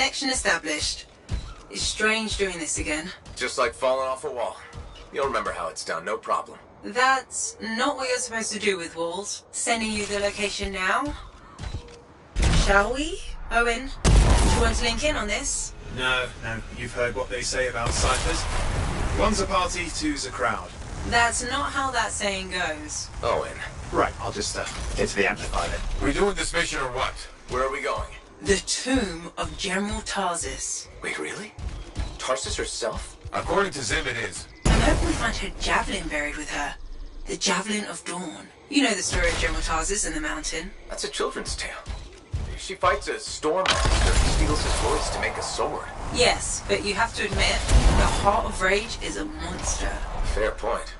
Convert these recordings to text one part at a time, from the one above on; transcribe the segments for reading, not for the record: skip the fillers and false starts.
Connection established. It's strange doing this again. Just like falling off a wall. You'll remember how it's done, no problem. That's not what you're supposed to do with walls. Sending you the location now. Shall we? Owen, do you want to link in on this? No. You've heard what they say about ciphers. One's a party, two's a crowd. That's not how that saying goes. Owen. Right, I'll just get to the amplifier then. We doing this mission or what? Where are we going? The tomb of General Tarsus. Wait, really? Tarsus herself? According to Zim, it is. I'm hoping we find her javelin buried with her. The Javelin of Dawn. You know the story of General Tarsus and the mountain. That's a children's tale. She fights a storm monster, steals his voice to make a sword. Yes, but you have to admit, the Heart of Rage is a monster. Fair point.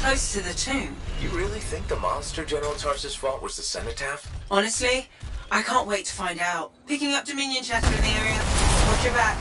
Close to the tomb. You really think the monster General Tarsus fought was the cenotaph? Honestly, I can't wait to find out. Picking up Dominion chatter in the area. Watch your back.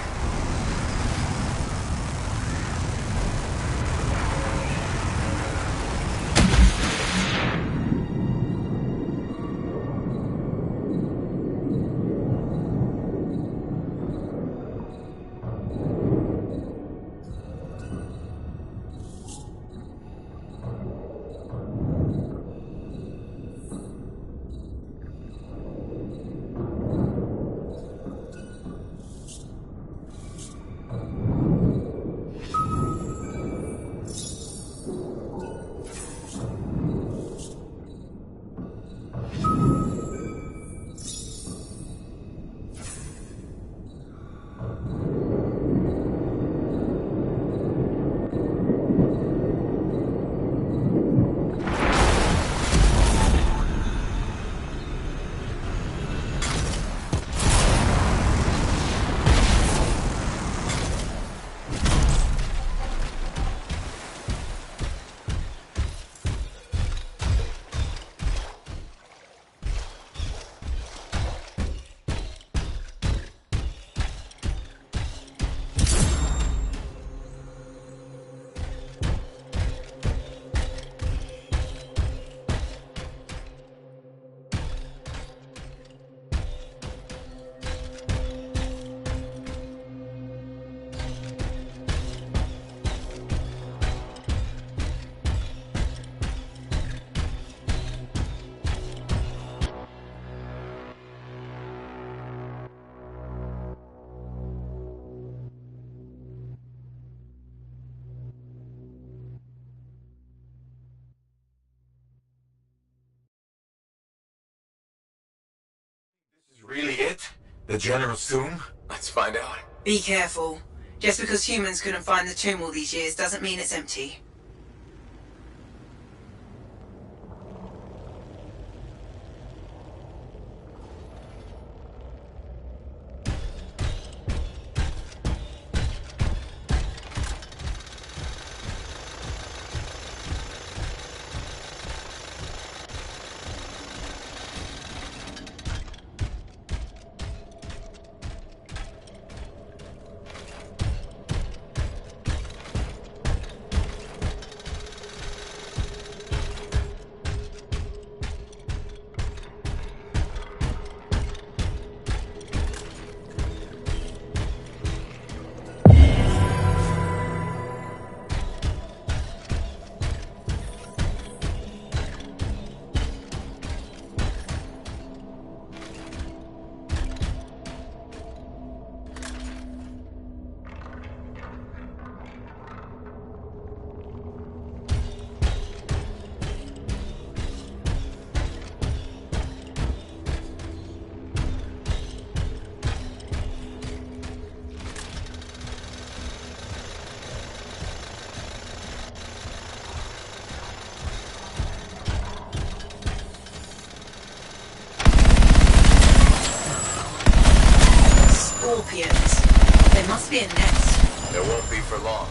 really it? The General's tomb? Let's find out. Be careful. Just because humans couldn't find the tomb all these years doesn't mean it's empty. Scorpions. There must be a nest. There won't be for long.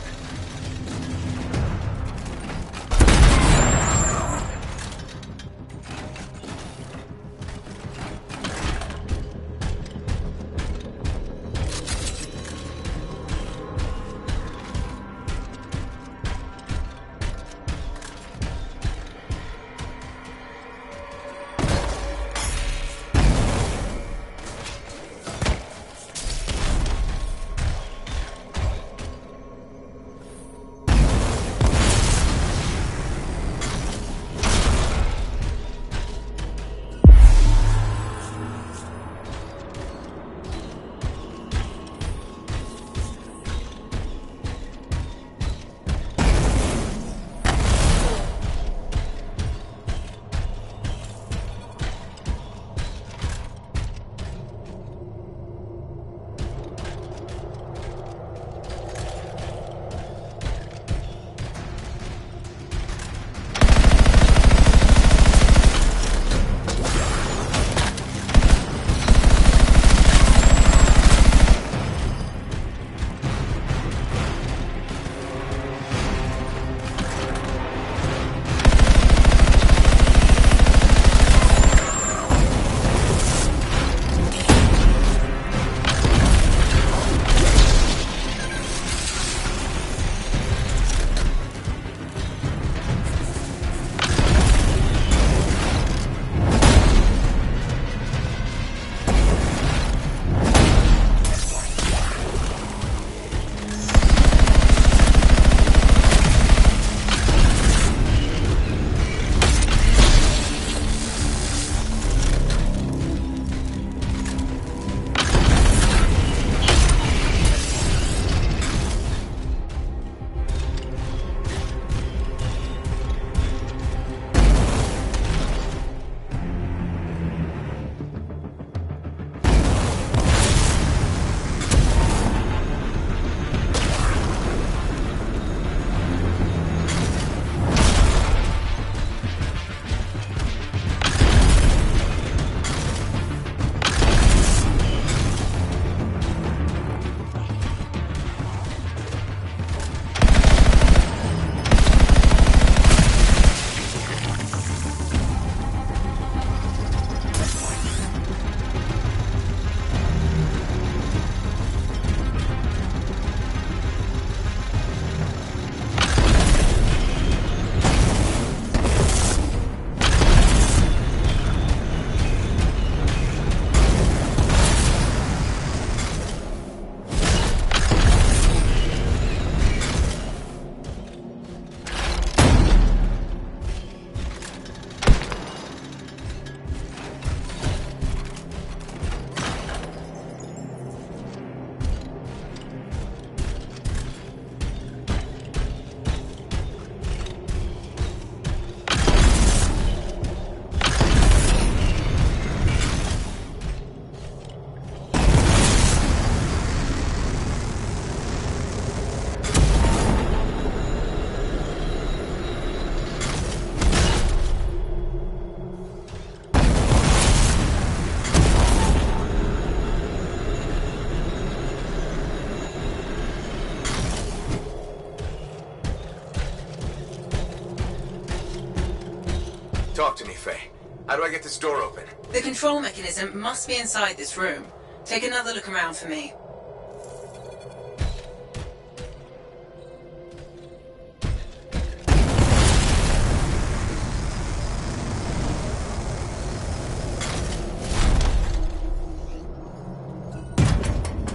Talk to me, Faye. How do I get this door open? The control mechanism must be inside this room. Take another look around for me.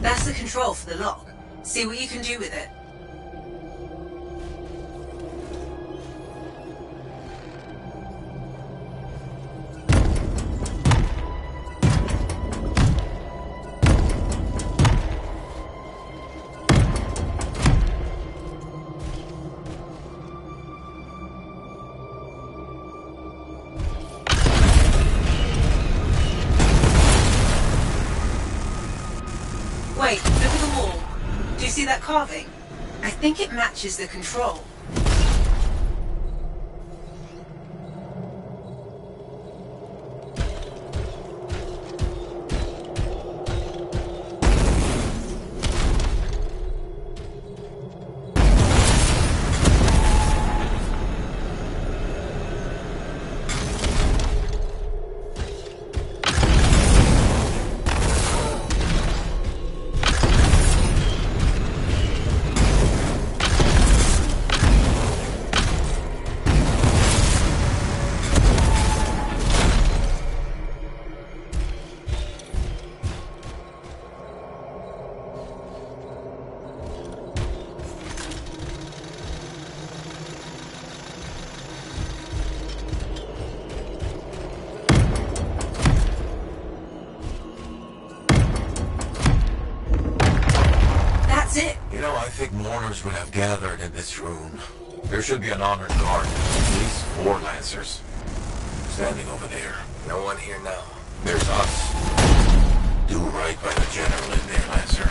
That's the control for the lock. See what you can do with it. Wait, look at the wall. Do you see that carving? I think it matches the control. I think mourners would have gathered in this room. There should be an honored guard, at least 4 lancers. Standing over there. No one here now. There's us. Do right by the general in there, Lancer.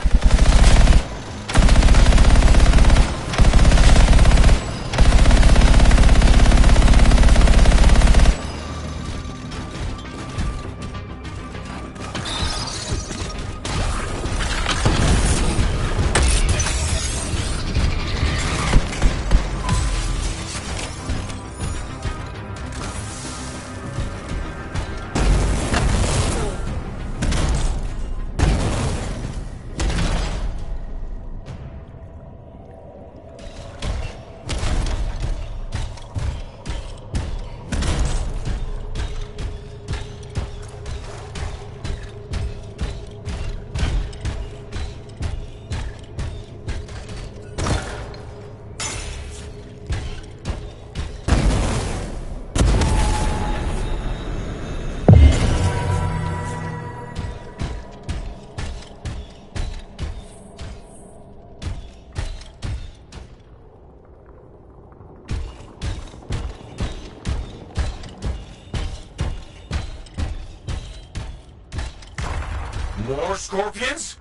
More scorpions?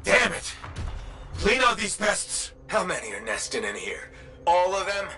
Damn it! Clean out these pests! How many are nesting in here? All of them?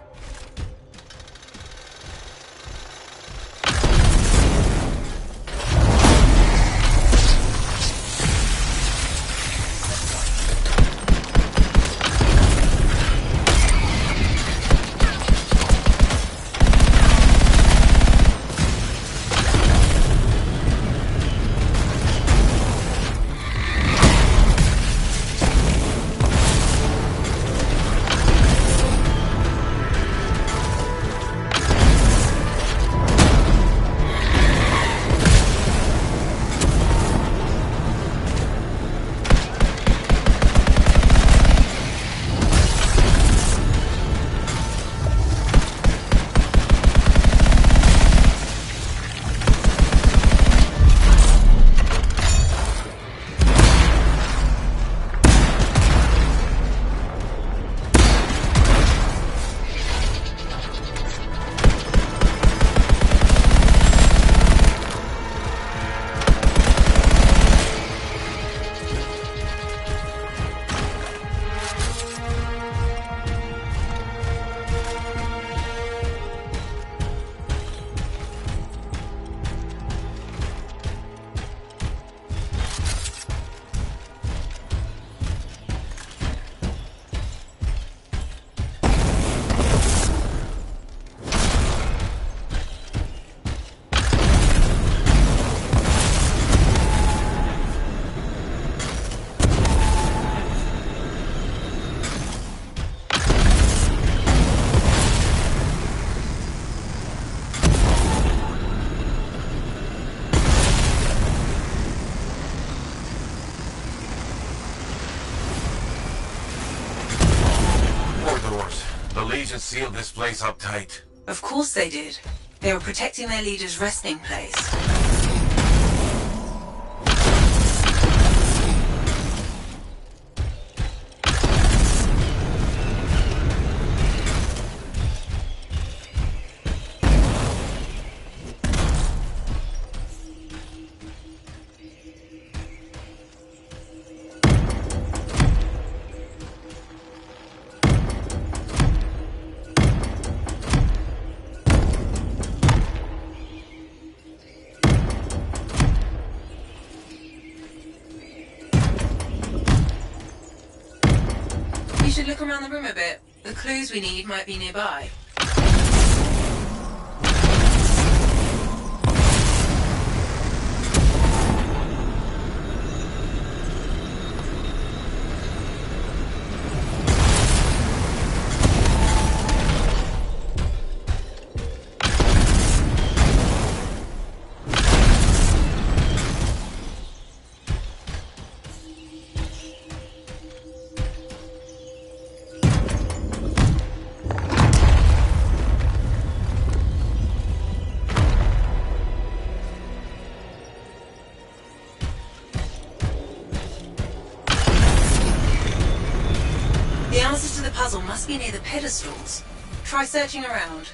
Romans sealed this place up tight. Of course they did. They were protecting their leader's resting place. We should look around the room a bit. The clues we need might be nearby. The answers to the puzzle must be near the pedestals. Try searching around.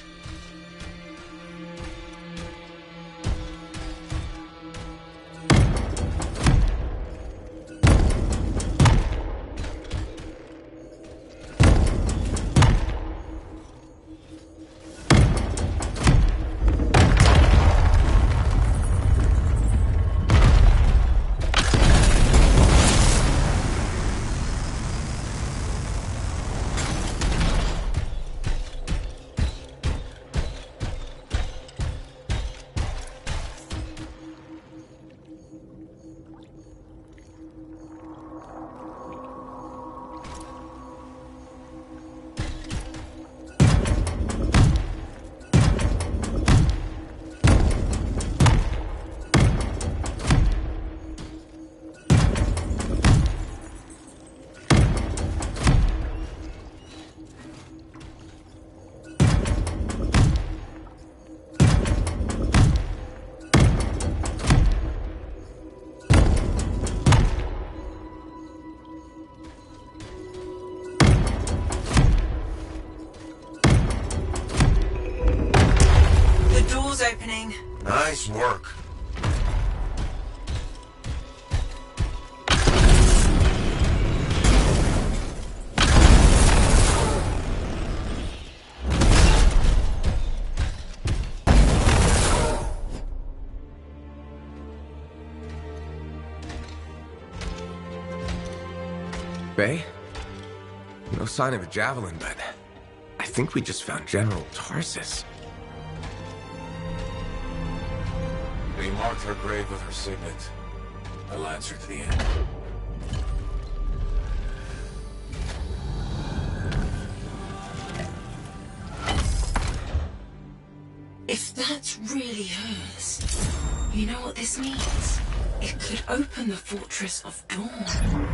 Opening. Nice work. Bay? No sign of a javelin, but I think we just found General Tarsus. We marked her grave with her signet. A lancer to the end. If that's really hers, you know what this means? It could open the Fortress of Dawn.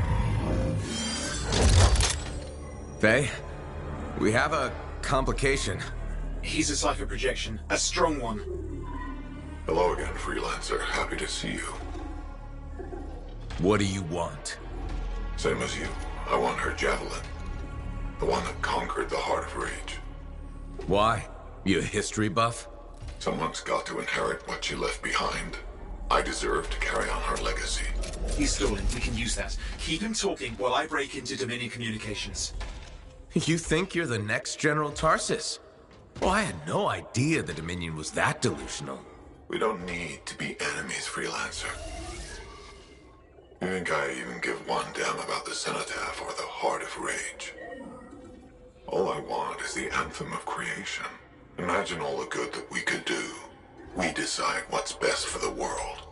Bay, we have a complication. He's a cipher projection, a strong one. Hello again, Freelancer. Happy to see you. What do you want? Same as you. I want her javelin. The one that conquered the Heart of Rage. Why? You a history buff? Someone's got to inherit what she left behind. I deserve to carry on her legacy. He's stalling. We can use that. Keep him talking while I break into Dominion communications. You think you're the next General Tarsus? Well, I had no idea the Dominion was that delusional. We don't need to be enemies, Freelancer. You think I even give one damn about the Cenotaph or the Heart of Rage? All I want is the Anthem of creation. Imagine all the good that we could do. We decide what's best for the world.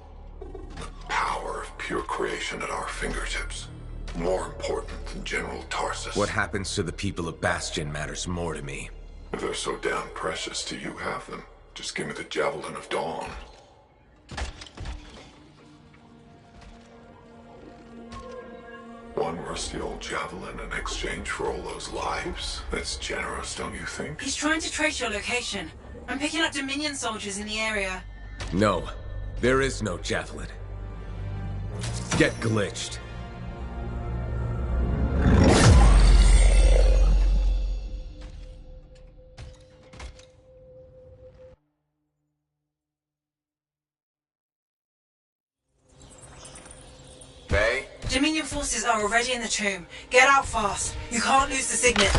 The power of pure creation at our fingertips. More important than General Tarsus. What happens to the people of Bastion matters more to me. If they're so damn precious to you, have them. Just give me the Javelin of Dawn. One rusty old javelin in exchange for all those lives? That's generous, don't you think? He's trying to trace your location. I'm picking up Dominion soldiers in the area. No, there is no javelin. Get glitched. Faye? Dominion forces are already in the tomb. Get out fast. You can't lose the signet.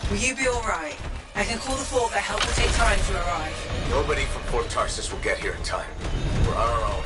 Will you be alright? I can call the fort, but help will take time to arrive. Nobody from Port Tarsus will get here in time. We're on our own.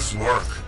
this work?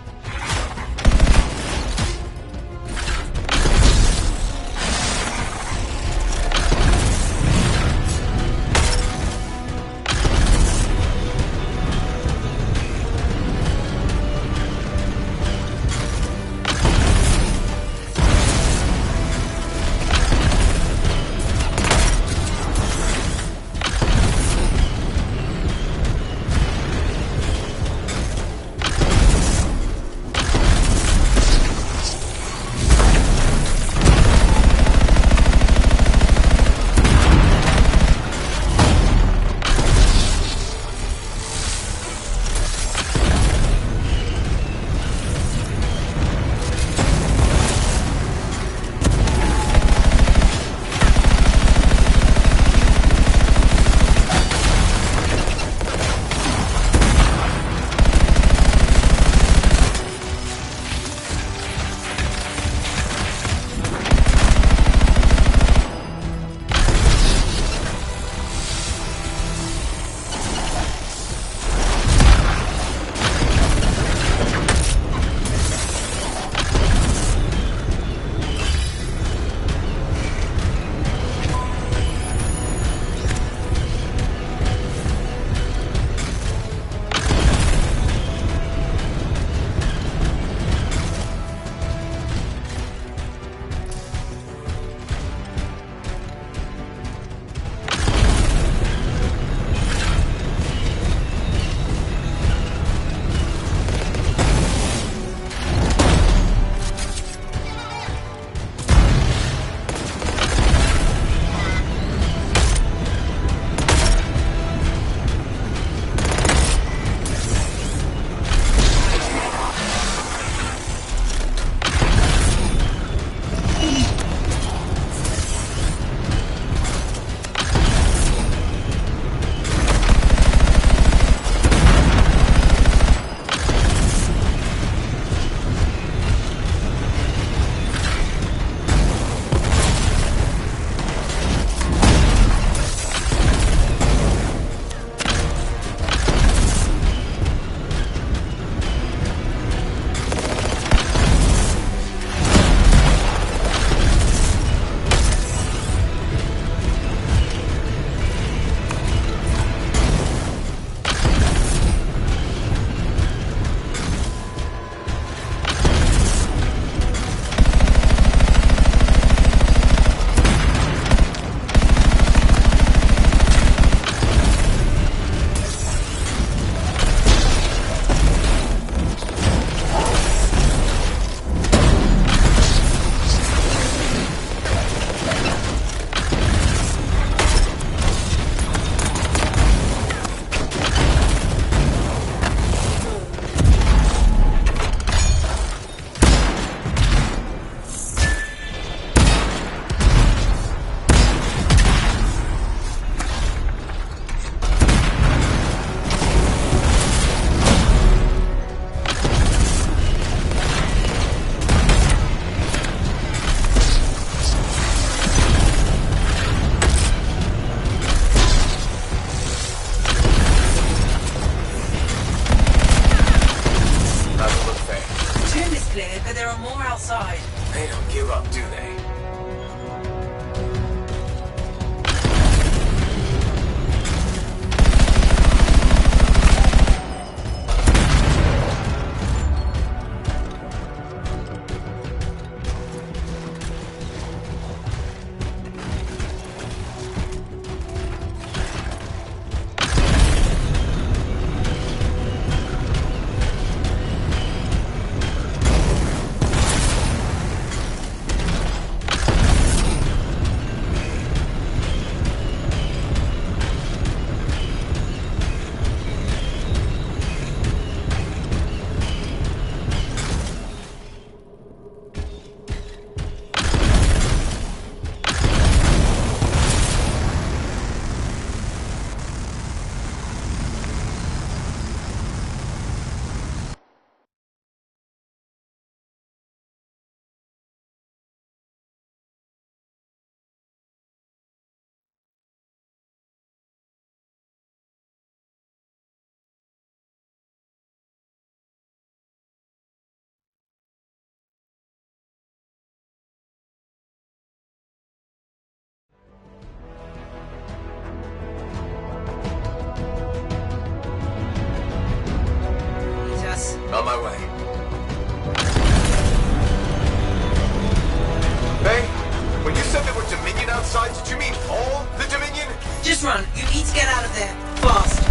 side? Did you mean all the Dominion? Just run. You need to get out of there. Fast.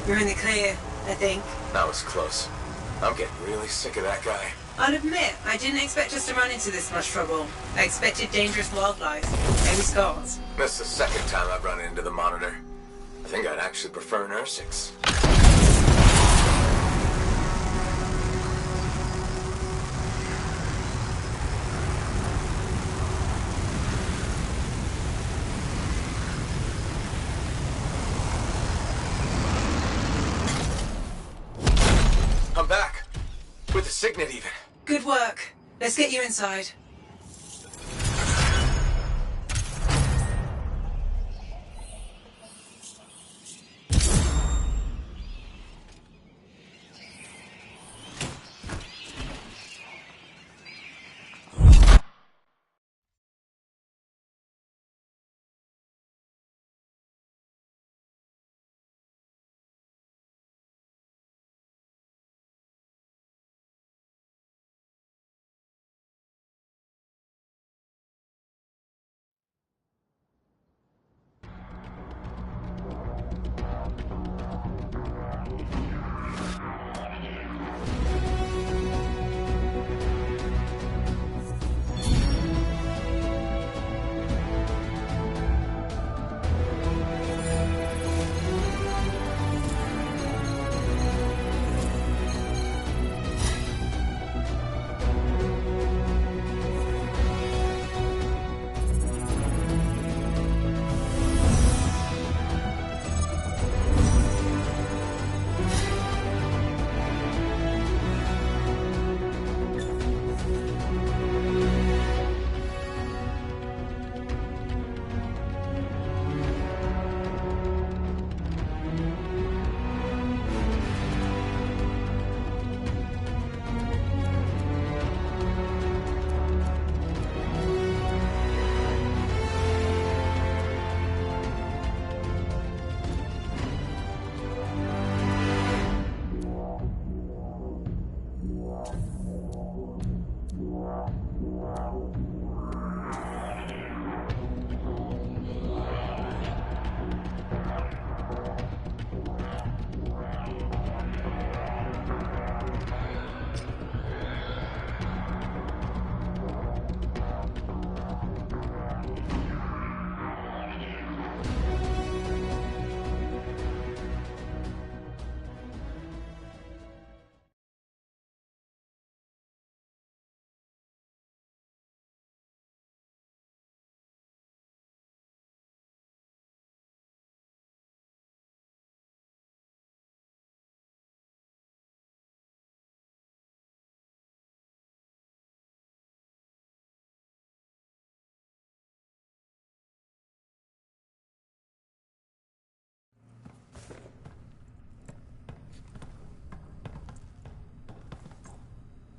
You're in the clear, I think. That was close. I'm getting really sick of that guy. I'll admit, I didn't expect us to run into this much trouble. I expected dangerous wildlife. Maybe scars. That's the second time I've run into the Monitor. I think I'd actually prefer an Ursix. I'm back. With the Signet even. Good work. Let's get you inside.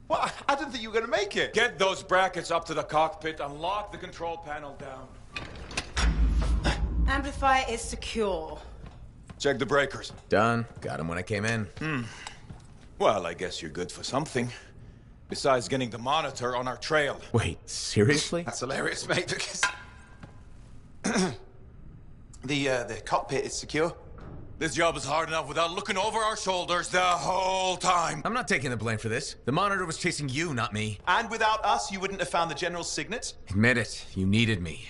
Well, I didn't think you were going to make it. Get those brackets up to the cockpit and lock the control panel down. Amplifier is secure. Check the breakers. Done. Got him when I came in. Well, I guess you're good for something. Besides getting the Monitor on our trail. Wait, seriously? That's hilarious, mate, because... the cockpit is secure. This job is hard enough without looking over our shoulders the whole time. I'm not taking the blame for this. The Monitor was chasing you, not me. And without us, you wouldn't have found the General's signet? Admit it. You needed me.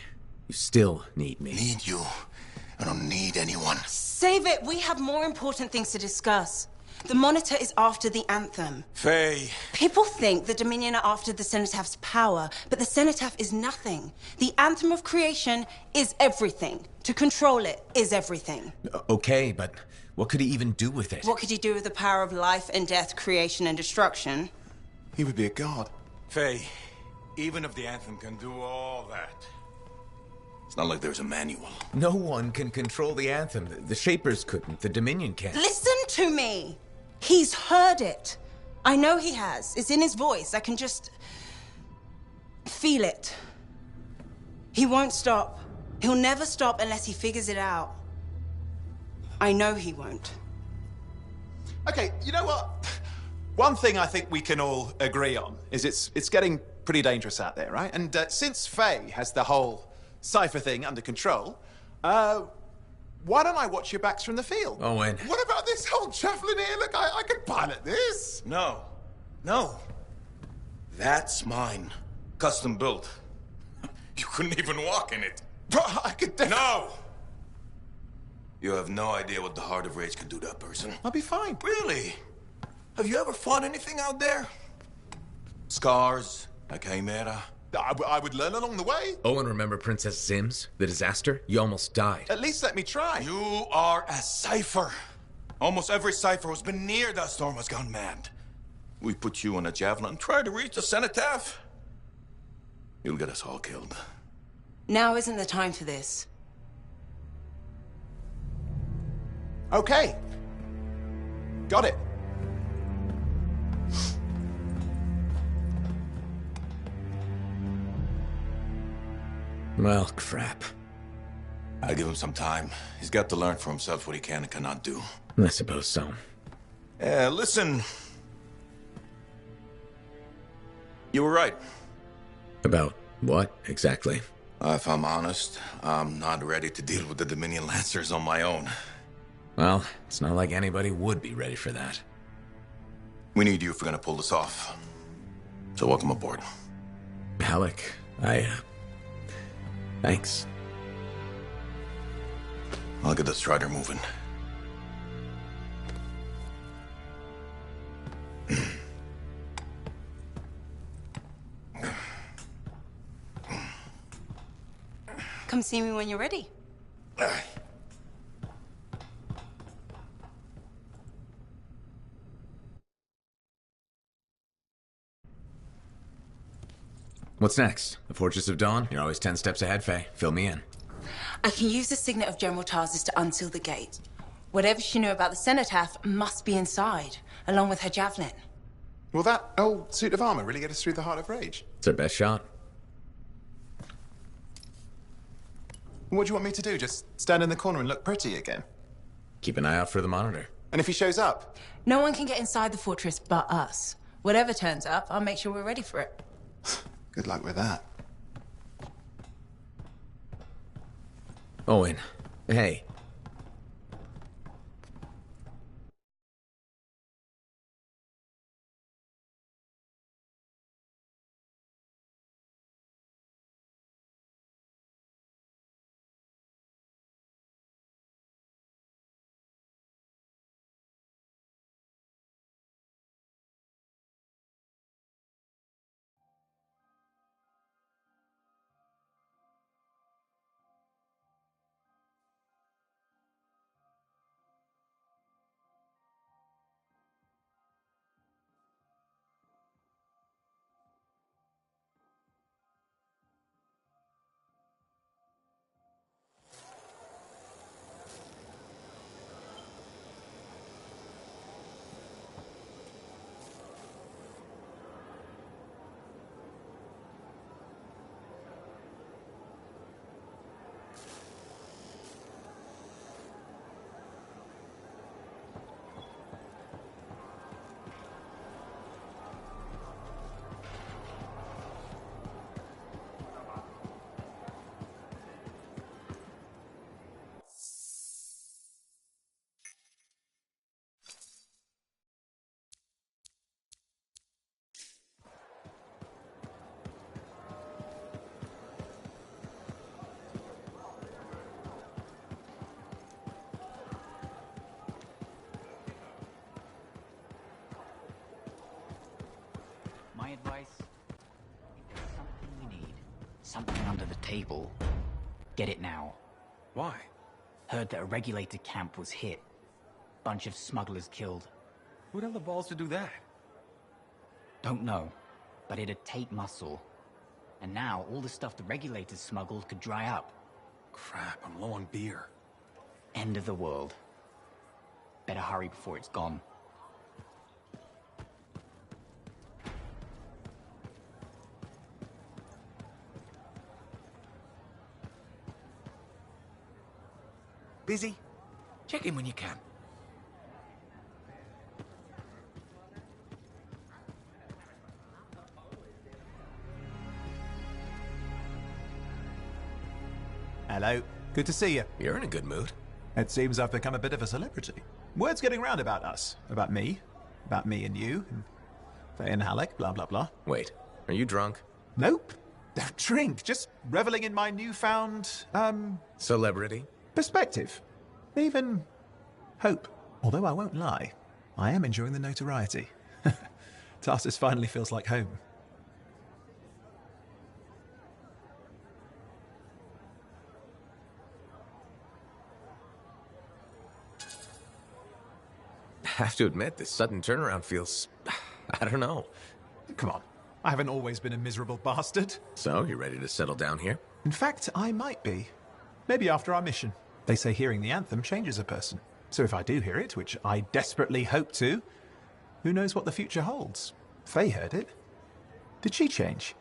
You still need me. Need you. I don't need anyone. Save it. We have more important things to discuss. The Monitor is after the Anthem. Faye. People think the Dominion are after the Cenotaph power, but the Cenotaph is nothing. The Anthem of creation is everything. To control it is everything. Okay, but What could he even do with it? What could he do with the power of life and death, creation and destruction? He would be a god. Faye, even if the Anthem can do all that, it's not like there's a manual. No one can control the Anthem. The Shapers couldn't. The Dominion can't. Listen to me! He's heard it. I know he has. It's in his voice. I can just feel it. He won't stop. He'll never stop unless he figures it out. I know he won't. Okay, you know what? One thing I think we can all agree on is it's getting pretty dangerous out there, right? And since Faye has the whole cipher thing under control, why don't I watch your backs from the field? Owen. What about this whole javelin here? Look, I could pilot this. No. No. That's mine. Custom built. You couldn't even walk in it. But I could No! You have no idea what the Heart of Rage can do to a person. I'll be fine. Really? Have you ever fought anything out there? Scars, a chimera. I would learn along the way. Owen, remember Princess Zim's? The disaster? You almost died. At least let me try. You are a cipher. Almost every cipher who's been near that storm has gone mad. We put you on a javelin and try to reach the cenotaph. You'll get us all killed. Now isn't the time for this. Okay. Got it. Well, crap. I'll give him some time. He's got to learn for himself what he can and cannot do. I suppose so. Listen. You were right. About what, exactly? If I'm honest, I'm not ready to deal with the Dominion Lancers on my own. Well, it's not like anybody would be ready for that. We need you if we're gonna pull this off. So welcome aboard. Alec, thanks. I'll get the Strider moving. Come see me when you're ready. What's next? The Fortress of Dawn? You're always 10 steps ahead, Faye. Fill me in. I can use the signet of General Tarsus to unseal the gate. Whatever she knew about the cenotaph must be inside, along with her javelin. Will that old suit of armor really get us through the Heart of Rage? It's our best shot. What do you want me to do? Just stand in the corner and look pretty again? Keep an eye out for the monitor. And if he shows up? No one can get inside the fortress but us. Whatever turns up, I'll make sure we're ready for it. Good luck with that. Owen, hey. My advice, if there's something you need, something under the table, get it now. Why? Heard that a regulated camp was hit. bunch of smugglers killed. Who'd have the balls to do that? Don't know, but it'd take muscle. And now all the stuff the regulators smuggled could dry up. Crap, I'm low on beer. End of the world. Better hurry before it's gone. Busy? Check in when you can. Hello. Good to see you. You're in a good mood. It seems I've become a bit of a celebrity. Word's getting round about us. About me and you, and Faye and Halleck, blah, blah, blah. Wait, are you drunk? Nope. Don't drink. Just reveling in my newfound, Celebrity? perspective. Even hope. Although I won't lie, I am enjoying the notoriety. Tarsus finally feels like home. I have to admit, this sudden turnaround feels... I don't know. Come on. I haven't always been a miserable bastard. So, you ready to settle down here? In fact, I might be. Maybe after our mission. They say hearing the anthem changes a person. So if I do hear it, which I desperately hope to, who knows what the future holds? Faye heard it. Did she change?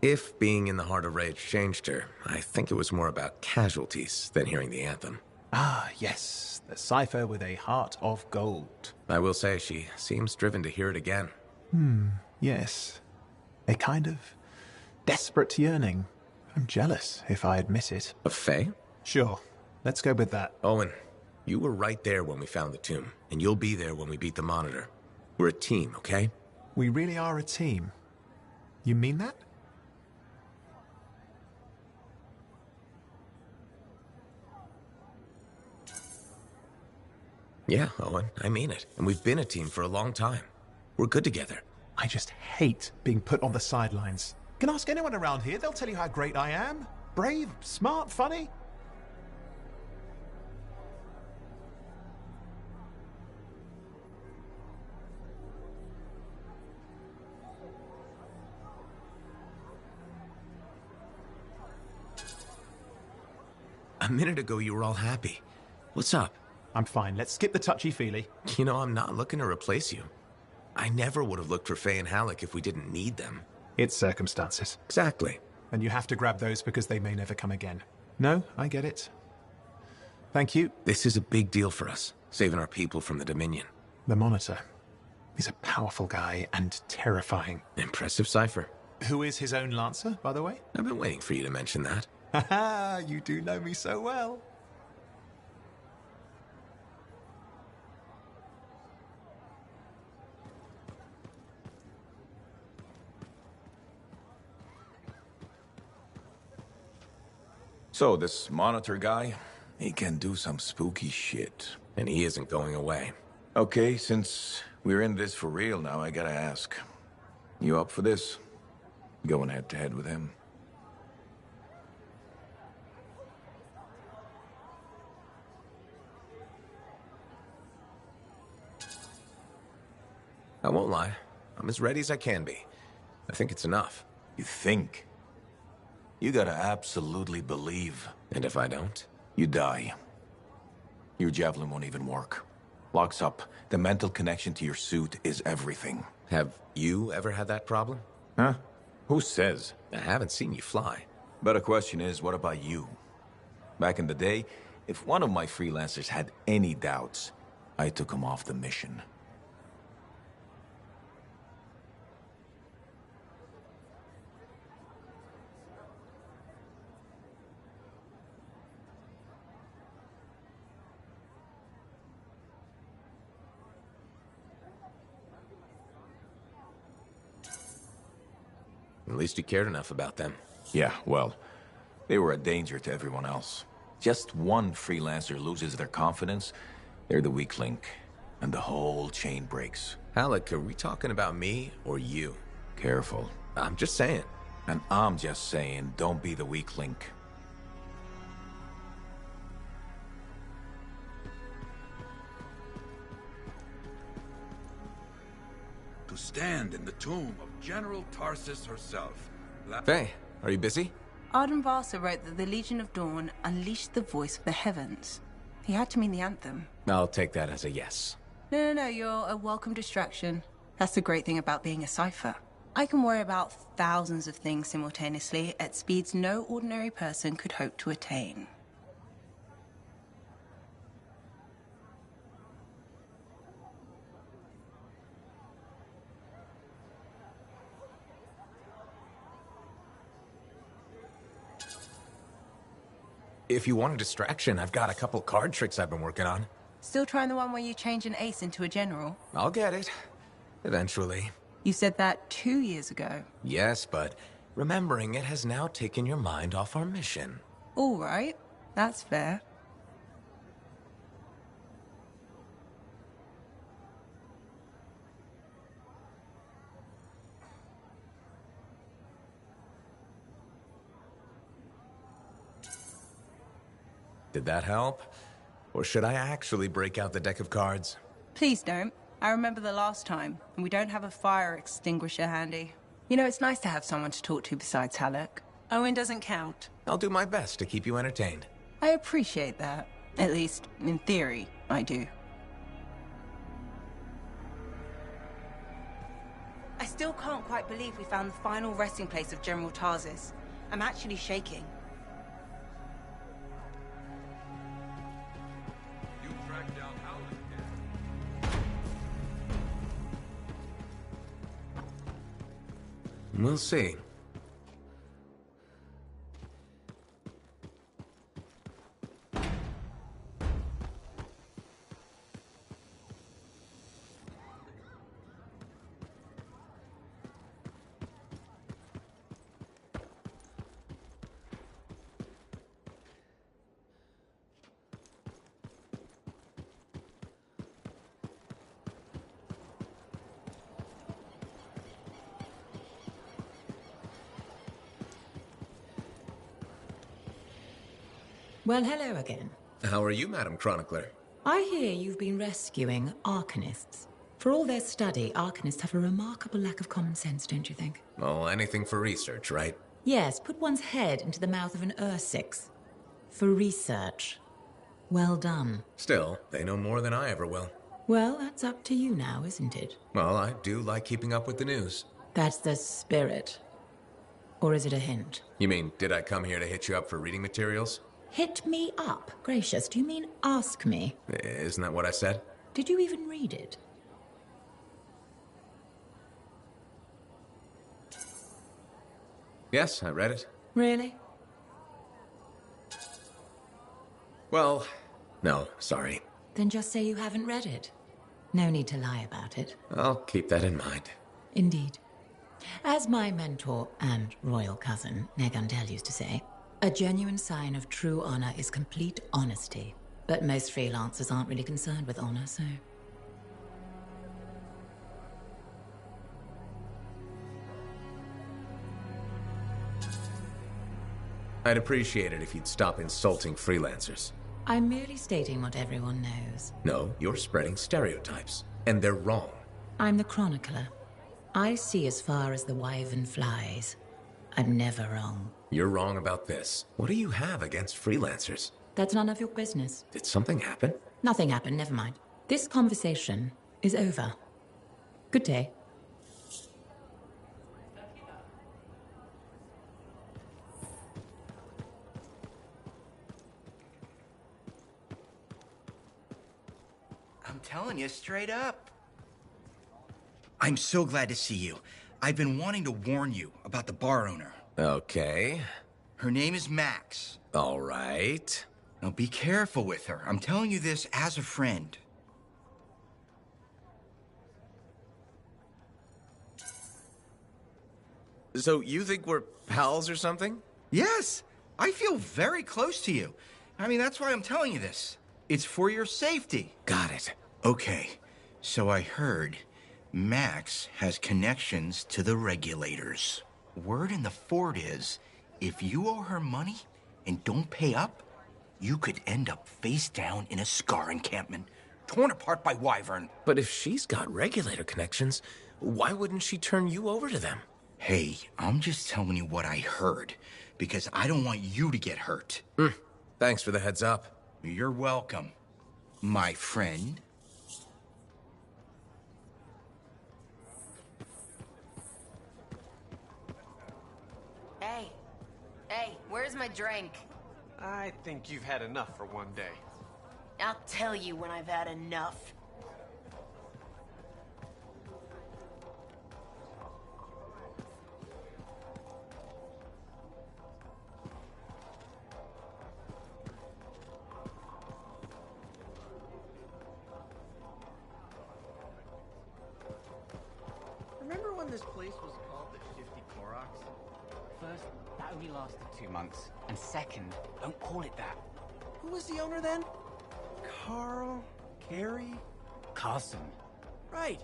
If being in the heart of rage changed her, I think it was more about casualties than hearing the anthem. Ah, yes. The cipher with a heart of gold. I will say she seems driven to hear it again. Yes. A kind of desperate yearning. I'm jealous, if I admit it. Of Faye? Sure. Let's go with that. Owen, you were right there when we found the tomb, and you'll be there when we beat the Monitor. We're a team, okay? We really are a team. You mean that? Yeah, Owen, I mean it. And we've been a team for a long time. We're good together. I just hate being put on the sidelines. Can ask anyone around here, they'll tell you how great I am. Brave, smart, funny. A minute ago, you were all happy. What's up? I'm fine. Let's skip the touchy-feely. You know, I'm not looking to replace you. I never would have looked for Faye and Halleck if we didn't need them. It's circumstances. Exactly. And you have to grab those because they may never come again. No, I get it. Thank you. This is a big deal for us, saving our people from the Dominion. The Monitor. He's a powerful guy and terrifying. Impressive cipher. Who is his own Lancer, by the way? I've been waiting for you to mention that. Haha, you do know me so well. So, this Monitor guy, he can do some spooky shit. And he isn't going away. Okay, since we're in this for real now, I gotta ask. You up for this? Going head-to-head with him? I won't lie. I'm as ready as I can be. I think it's enough. You think? You gotta absolutely believe. And if I don't? You die. Your javelin won't even work. Locks up. The mental connection to your suit is everything. Have you ever had that problem? Huh? Who says? I haven't seen you fly. But the question is, what about you? Back in the day, if one of my freelancers had any doubts, I took him off the mission. At least you cared enough about them. Yeah, well, They were a danger to everyone else. Just one freelancer loses their confidence, they're the weak link, and the whole chain breaks. Alec, are we talking about me or you? Careful. I'm just saying. And I'm just saying, don't be the weak link. To stand in the tomb of General Tarsis herself. Faye, are you busy? Arden Varsa wrote that the Legion of Dawn unleashed the voice of the heavens. He had to mean the anthem. I'll take that as a yes. No, you're a welcome distraction. That's the great thing about being a cipher. I can worry about thousands of things simultaneously at speeds no ordinary person could hope to attain. If you want a distraction, I've got a couple card tricks I've been working on. Still trying the one where you change an ace into a general? I'll get it. Eventually. You said that 2 years ago. Yes, but remembering it has now taken your mind off our mission. All right. That's fair. Did that help? Or should I actually break out the deck of cards? Please don't. I remember the last time, and we don't have a fire extinguisher handy. You know, it's nice to have someone to talk to besides Halleck. Owen doesn't count. I'll do my best to keep you entertained. I appreciate that. At least, in theory, I do. I still can't quite believe we found the final resting place of General Tarsis. I'm actually shaking. We'll see. Well, hello again. How are you, Madam Chronicler? I hear you've been rescuing Arcanists. For all their study, Arcanists have a remarkable lack of common sense, don't you think? Well, anything for research, right? Yes, put one's head into the mouth of an Ursix. For research. Well done. Still, they know more than I ever will. Well, that's up to you now, isn't it? Well, I do like keeping up with the news. That's the spirit. Or is it a hint? You mean, did I come here to hit you up for reading materials? Hit me up? Gracious, do you mean ask me? Isn't that what I said? Did you even read it? Yes, I read it. Really? Well, no, sorry. Then just say you haven't read it. No need to lie about it. I'll keep that in mind. Indeed. As my mentor and royal cousin, Negandel, used to say, a genuine sign of true honor is complete honesty. But most freelancers aren't really concerned with honor, so... I'd appreciate it if you'd stop insulting freelancers. I'm merely stating what everyone knows. No, you're spreading stereotypes, and they're wrong. I'm the chronicler. I see as far as the wyvern flies. I'm never wrong. You're wrong about this. What do you have against freelancers? That's none of your business. Did something happen? Nothing happened, never mind. This conversation is over. Good day. I'm telling you straight up. I'm so glad to see you. I've been wanting to warn you about the bar owner. Okay. Her name is Max. All right. Now be careful with her. I'm telling you this as a friend. So you think we're pals or something? Yes. I feel very close to you. I mean, that's why I'm telling you this. It's for your safety. Got it. Okay, so I heard Max has connections to the regulators. Word in the fort is, if you owe her money and don't pay up, you could end up face down in a Scar encampment, torn apart by Wyvern. But if she's got regulator connections, why wouldn't she turn you over to them? Hey, I'm just telling you what I heard, because I don't want you to get hurt. Thanks for the heads up. You're welcome, my friend. Hey, where's my drink? I think you've had enough for one day. I'll tell you when I've had enough. Remember when this place was called the Shifty Koroks? First, that only lasted 2 months. And second, don't call it that. Who was the owner then? Carl? Carrie? Carson. Right.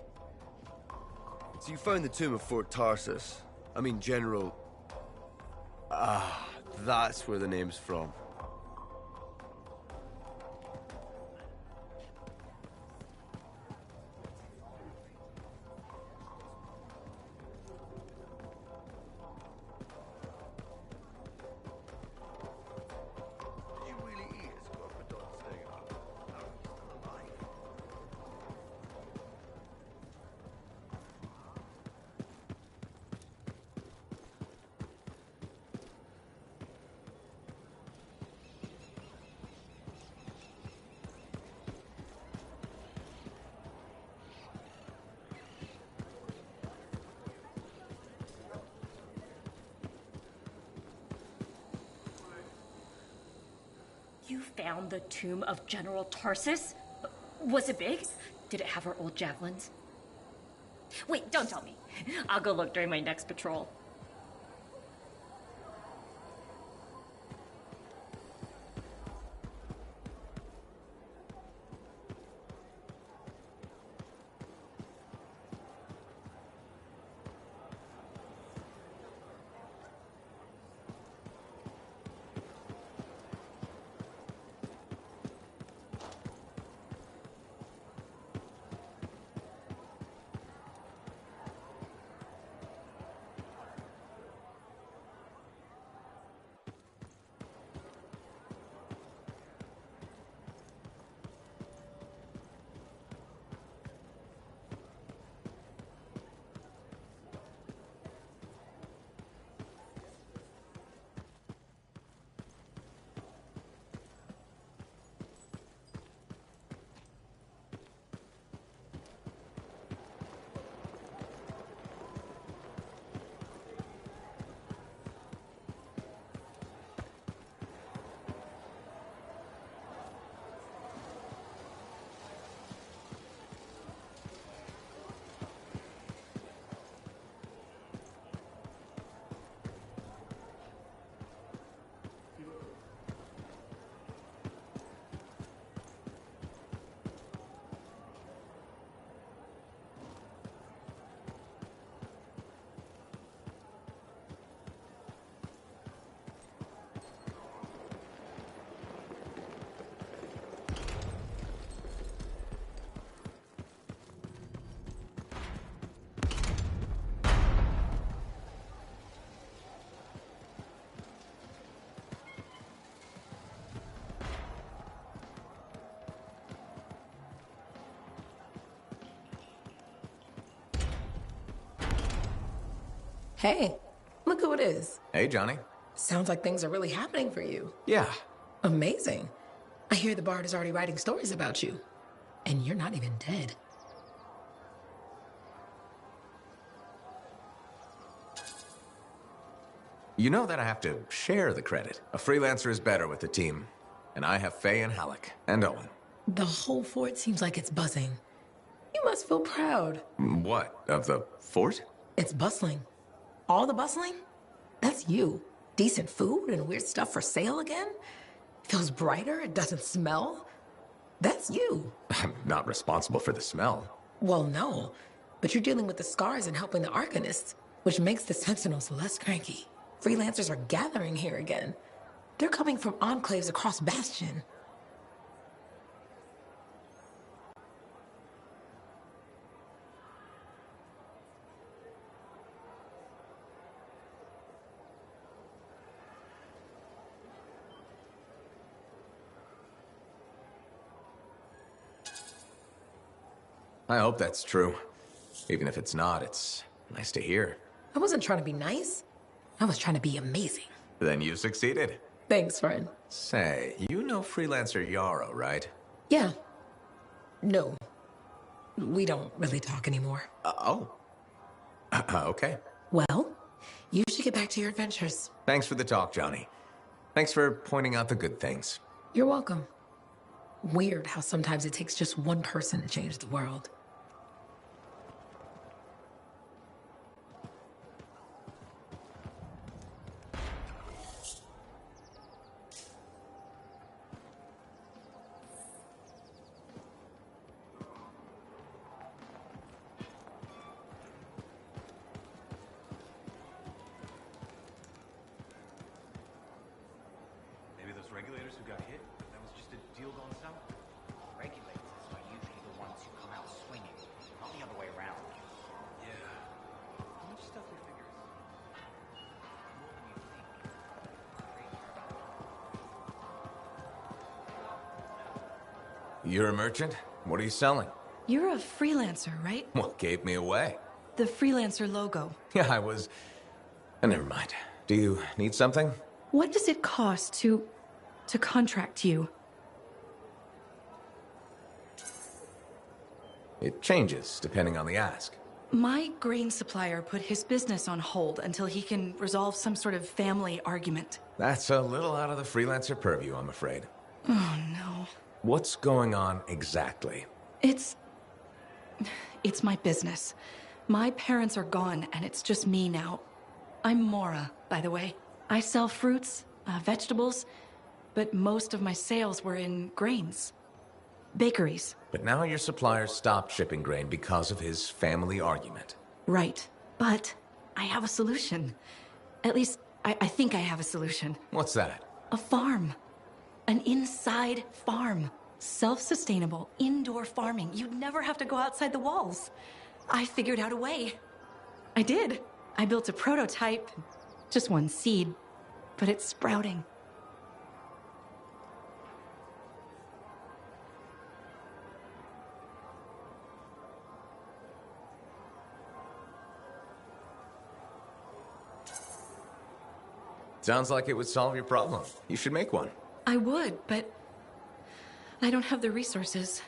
So you found the tomb of Fort Tarsus. I mean, General... that's where the name's from. You found the tomb of General Tarsus? Was it big? Did it have her old javelins? Wait, don't tell me. I'll go look during my next patrol. Hey, look who it is. Hey, Johnny. Sounds like things are really happening for you. Yeah. Amazing. I hear the bard is already writing stories about you. And you're not even dead. You know that I have to share the credit. A freelancer is better with the team. And I have Faye and Halleck and Owen. The whole fort seems like it's buzzing. You must feel proud. What? Of the fort? It's bustling. All the bustling? That's you. decent food and weird stuff for sale again. Feels brighter, it doesn't smell. That's you. I'm not responsible for the smell. Well, no, but you're dealing with the scars and helping the Arcanists, which makes the Sentinels less cranky. Freelancers are gathering here again. They're coming from enclaves across Bastion. I hope that's true. Even if it's not, it's nice to hear. I wasn't trying to be nice. I was trying to be amazing. Then you succeeded. Thanks, friend. Say, you know freelancer Yarrow, right? Yeah. No. We don't really talk anymore. Okay. Well, you should get back to your adventures. Thanks for the talk, Johnny. Thanks for pointing out the good things. You're welcome. Weird how sometimes it takes just one person to change the world. Maybe those regulators who got hit, that was just a deal going south. Regulators are usually the ones who come out swinging, not the other way around. Yeah. How much stuff do you figure is... You're a merchant? What are you selling? You're a freelancer, right? What gave me away? The freelancer logo. Yeah, I was... never mind. Do you need something? What does it cost to contract you? It changes depending on the ask. My grain supplier put his business on hold until he can resolve some sort of family argument. That's a little out of the freelancer purview, I'm afraid. Oh, no. What's going on exactly? It's my business. My parents are gone, and it's just me now. I'm Mora, by the way. I sell fruits, vegetables, but most of my sales were in grains. Bakeries. But now your supplier stopped shipping grain because of his family argument. Right. But I have a solution. At least, I think I have a solution. What's that? A farm. An inside farm. Self-sustainable, indoor farming. You'd never have to go outside the walls. I figured out a way. I did. I built a prototype. Just one seed. But it's sprouting. Sounds like it would solve your problem. You should make one. I would, but I don't have the resources.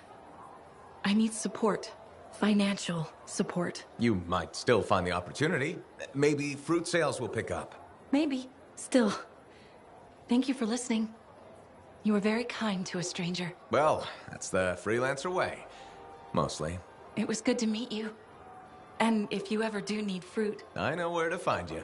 I need support. Financial support. You might still find the opportunity. Maybe fruit sales will pick up. Maybe. Still. Thank you for listening. You were very kind to a stranger. Well, that's the freelancer way. Mostly. It was good to meet you. And if you ever do need fruit... I know where to find you.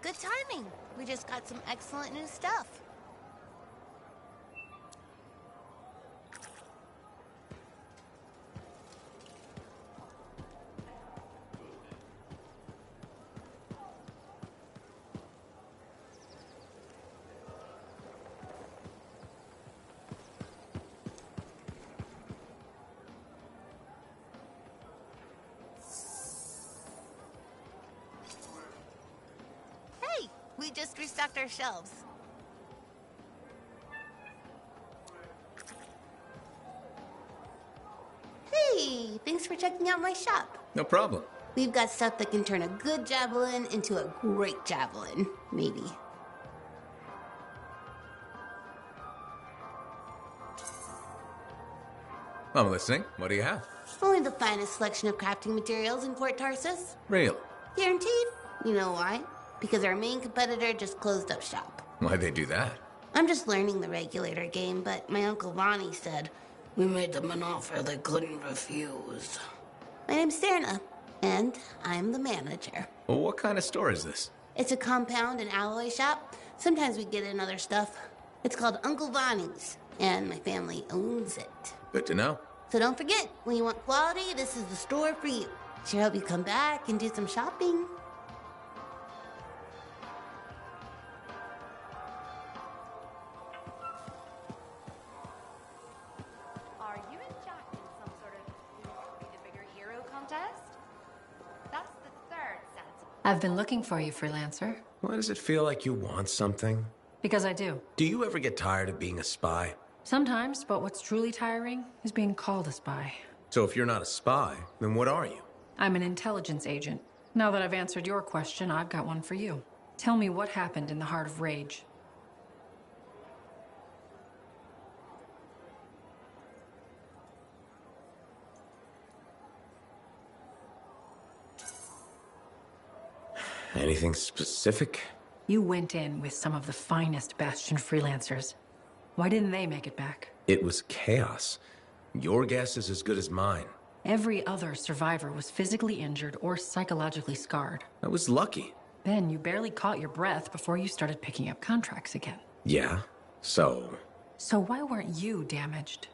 Good timing. We just got some excellent new stuff. We just restocked our shelves. Hey, thanks for checking out my shop. No problem. We've got stuff that can turn a good javelin into a great javelin, maybe. I'm listening. What do you have? Only the finest selection of crafting materials in Fort Tarsus. Real. Guaranteed. You know why? Because our main competitor just closed up shop. Why'd they do that? I'm just learning the regulator game, but my Uncle Ronnie said, we made them an offer they couldn't refuse. My name's Serna, and I'm the manager. Well, what kind of store is this? It's a compound and alloy shop. Sometimes we get in other stuff. It's called Uncle Vonnie's, and my family owns it. Good to know. So don't forget, when you want quality, this is the store for you. Sure hope you come back and do some shopping. Are you and Jack in some sort of who wants to be the bigger hero contest? That's the third set. I've been looking for you, freelancer. Why does it feel like you want something? Because I do. Do you ever get tired of being a spy? Sometimes, but what's truly tiring is being called a spy. So if you're not a spy, then what are you? I'm an intelligence agent. Now that I've answered your question, I've got one for you. Tell me what happened in the Heart of Rage. Anything specific? You went in with some of the finest Bastion freelancers. Why didn't they make it back? It was chaos. Your guess is as good as mine. Every other survivor was physically injured or psychologically scarred. I was lucky. Then you barely caught your breath before you started picking up contracts again. Yeah, so... So why weren't you damaged?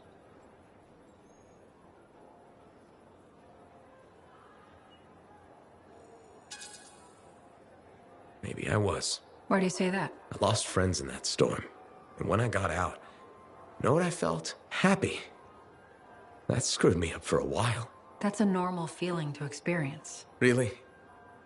Maybe I was. Why do you say that? I lost friends in that storm. And when I got out, you know what I felt? Happy. That screwed me up for a while. That's a normal feeling to experience. Really?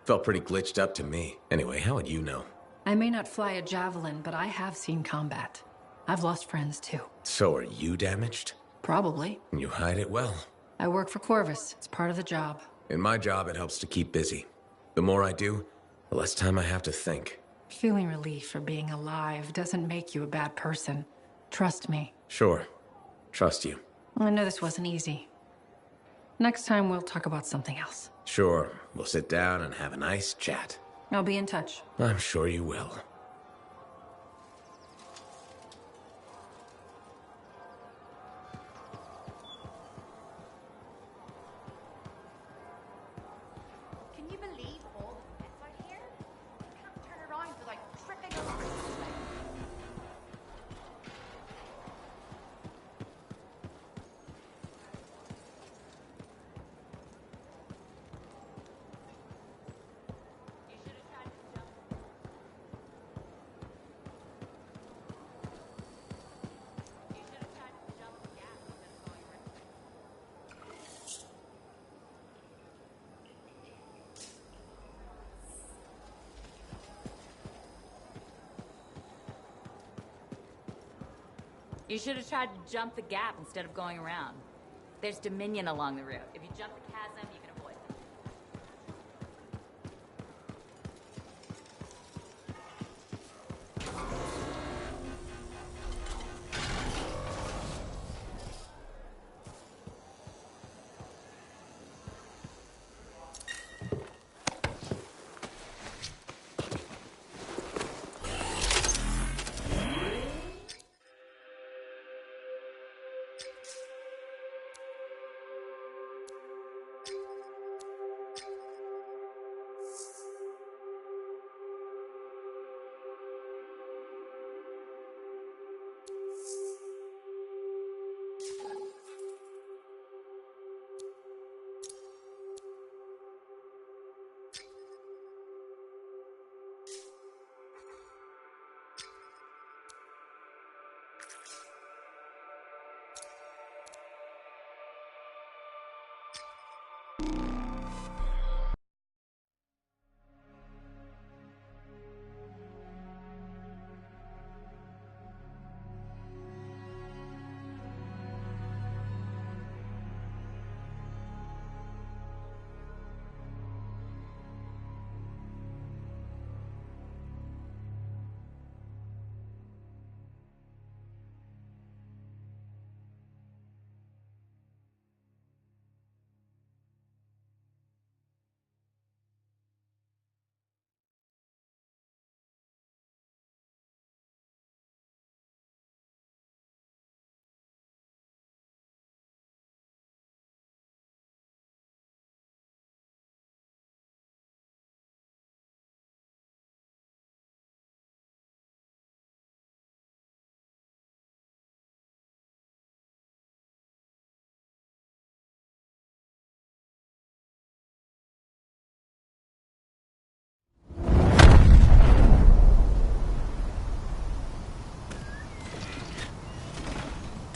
Felt pretty glitched up to me. Anyway, how would you know? I may not fly a javelin, but I have seen combat. I've lost friends too. So are you damaged? Probably. You hide it well. I work for Corvus. It's part of the job. In my job, it helps to keep busy. The more I do, the less time I have to think. Feeling relief for being alive doesn't make you a bad person. Trust me. Sure. Trust you. I know this wasn't easy. Next time we'll talk about something else. Sure. We'll sit down and have a nice chat. I'll be in touch. I'm sure you will. Can you believe all the mess out here? You can't turn around without tripping over something. You should have tried to jump the gap instead of going around. There's Dominion along the route. If you jump the chasm, you can avoid them.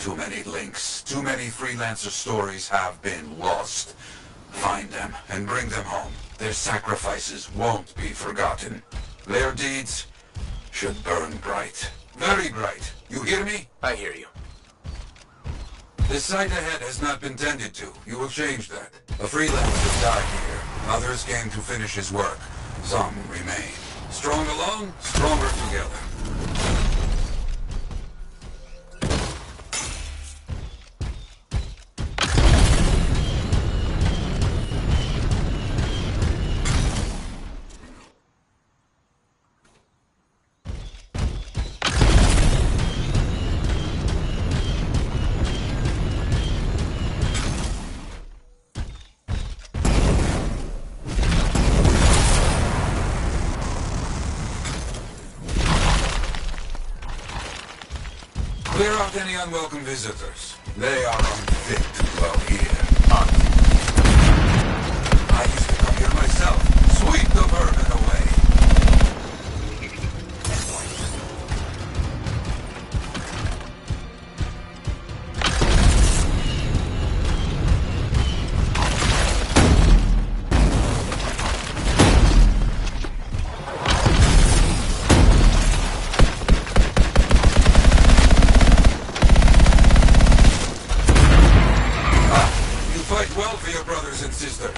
Too many links, too many freelancer stories have been lost. Find them and bring them home. Their sacrifices won't be forgotten. Their deeds should burn bright. Very bright. You hear me? I hear you. The site ahead has not been tended to. You will change that. A freelancer died here. Others came to finish his work. Some remain. Strong alone, stronger together. Clear out any unwelcome visitors. They are unfit to dwell here. I used to come here myself. Sweep the vermin away. Fight well for your brothers and sisters.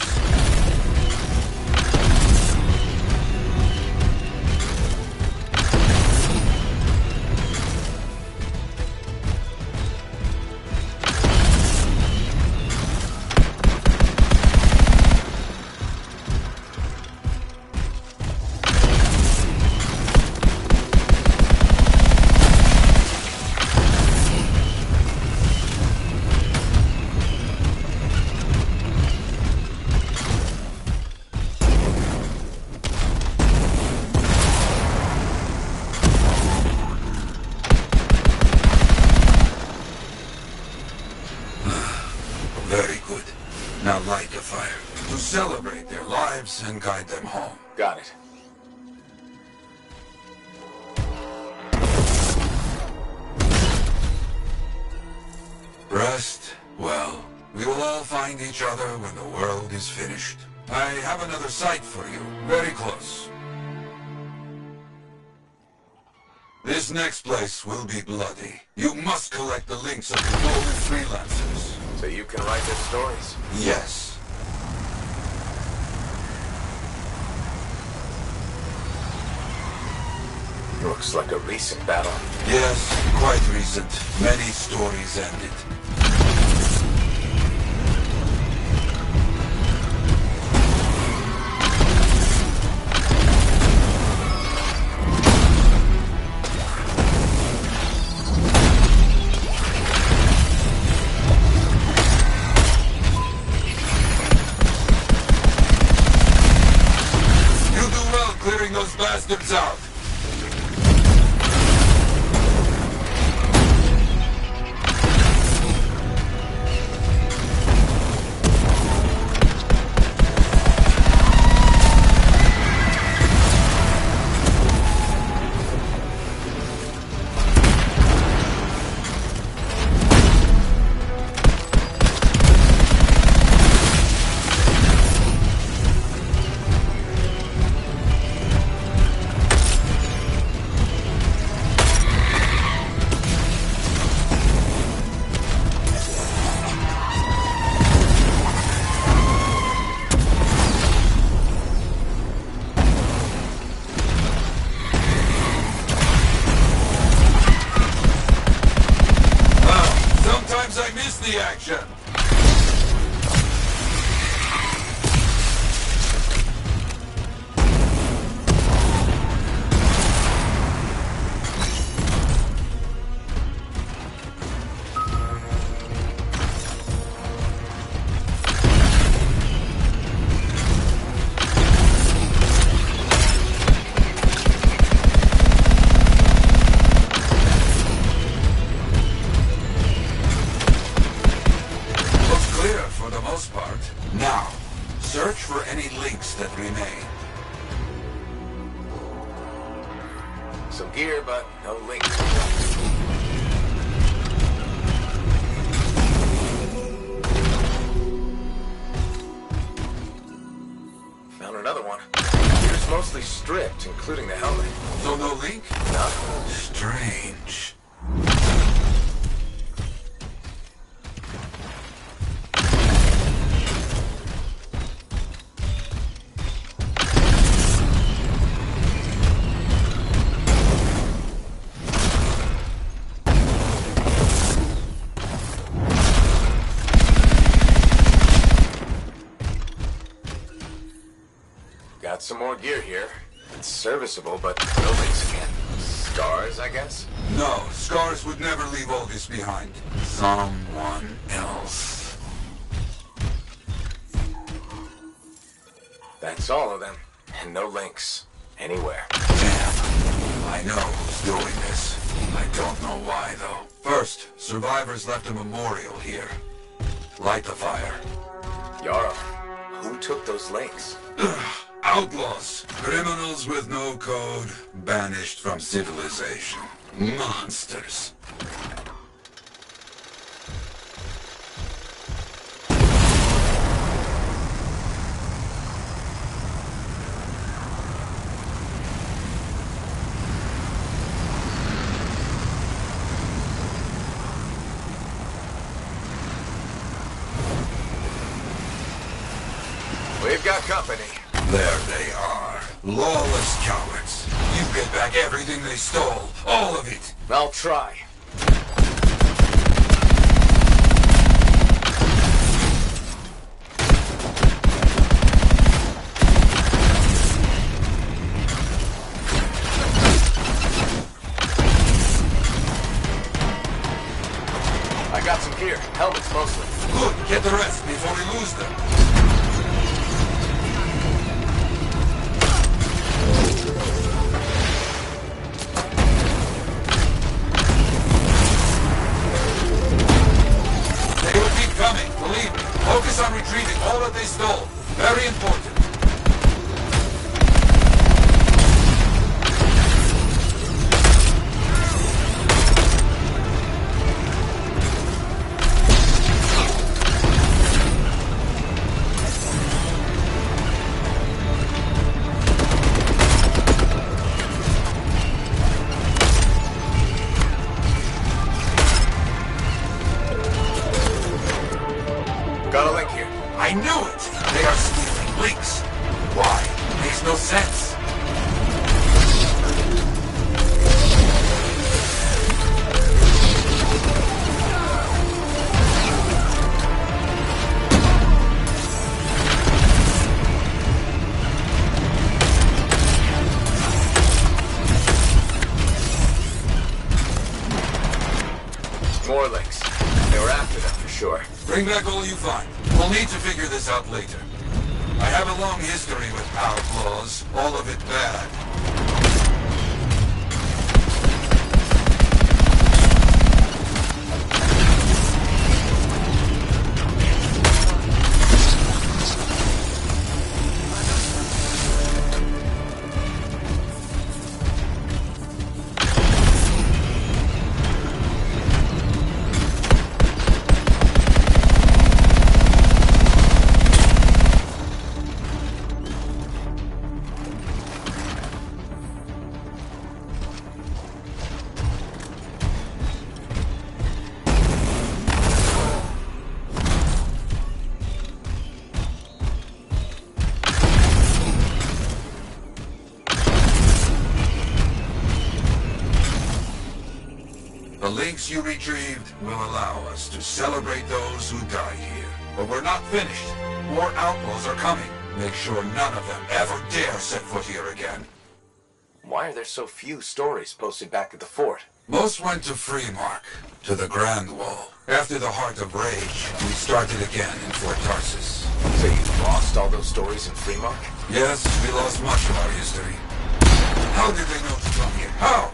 Very good. Now light the fire to celebrate their lives and guide them home. Got it. Rest well. We will all find each other when the world is finished. I have another site for you, very close. This next place will be bloody. You must collect the links of the golden freelancers. So you can write their stories? Yes. Looks like a recent battle. Yes, quite recent. Many stories ended. Clearing those bastards out. I missed the action. Now, search for any links that remain. Some gear, but no links. mostly stripped, including the helmet. So no link? No. Strange. Got some more gear here. It's serviceable, but no links again. Scars, I guess? No, Scars would never leave all this behind. Someone else. That's all of them. And no links. Anywhere. Damn. I know who's doing this. I don't know why, though. First, survivors left a memorial here. Light the fire. Jarl, who took those links? Outlaws. Criminals with no code. Banished from civilization. Monsters. We've got company. There they are. Lawless cowards. You get back everything they stole. All of it. I'll try. I got some gear. Helmets mostly. Good. Get the rest before we lose them. Coming, believe me. Focus on retrieving all that they stole. Very important. Got a link here. I knew it! They are stealing links. Why? Makes no sense. More links. They were after them for sure. Bring back all you find. We'll need to figure this out later. I have a long history with outlaws, all of it bad. The links you retrieved will allow us to celebrate those who died here. But we're not finished. More outlaws are coming. Make sure none of them ever dare set foot here again. Why are there so few stories posted back at the fort? Most went to Freemark, to the Grand Wall. After the Heart of Rage, we started again in Fort Tarsus. So you lost all those stories in Freemark? Yes, we lost much of our history. How did they know to come here? How?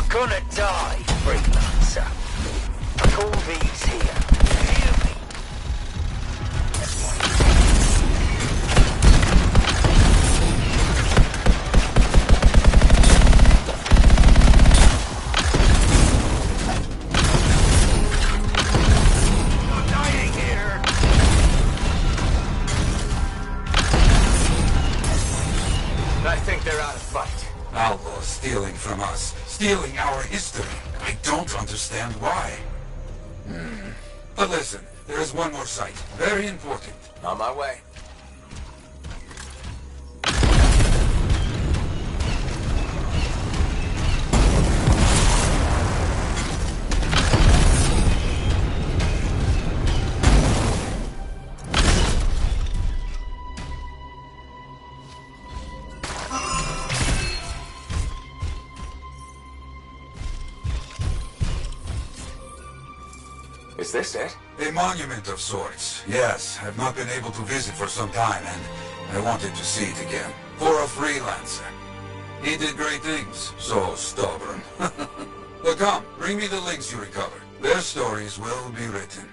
Gonna die, freelancer. Like all these here. Hear me? I think they're out of fight. Outlaws stealing from us, stealing our history. I don't understand why. But listen, there is one more site. Very important. On my way. Is this it? A monument of sorts. Yes, I've not been able to visit for some time, and I wanted to see it again. For a freelancer. He did great things. So stubborn. But come, bring me the links you recovered. Their stories will be written.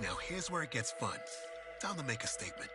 Now here's where it gets fun. Time to make a statement.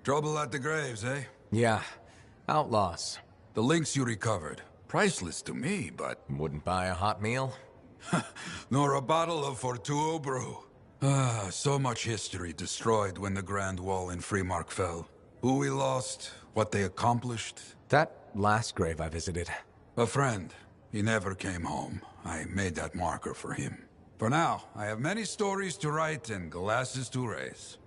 Trouble at the graves, eh? Yeah. Outlaws. The links you recovered. Priceless to me, but... Wouldn't buy a hot meal? Nor a bottle of Fortuo brew. Ah, so much history destroyed when the Grand Wall in Freemark fell. Who we lost, what they accomplished. That last grave I visited. A friend. He never came home. I made that marker for him. For now, I have many stories to write and glasses to raise.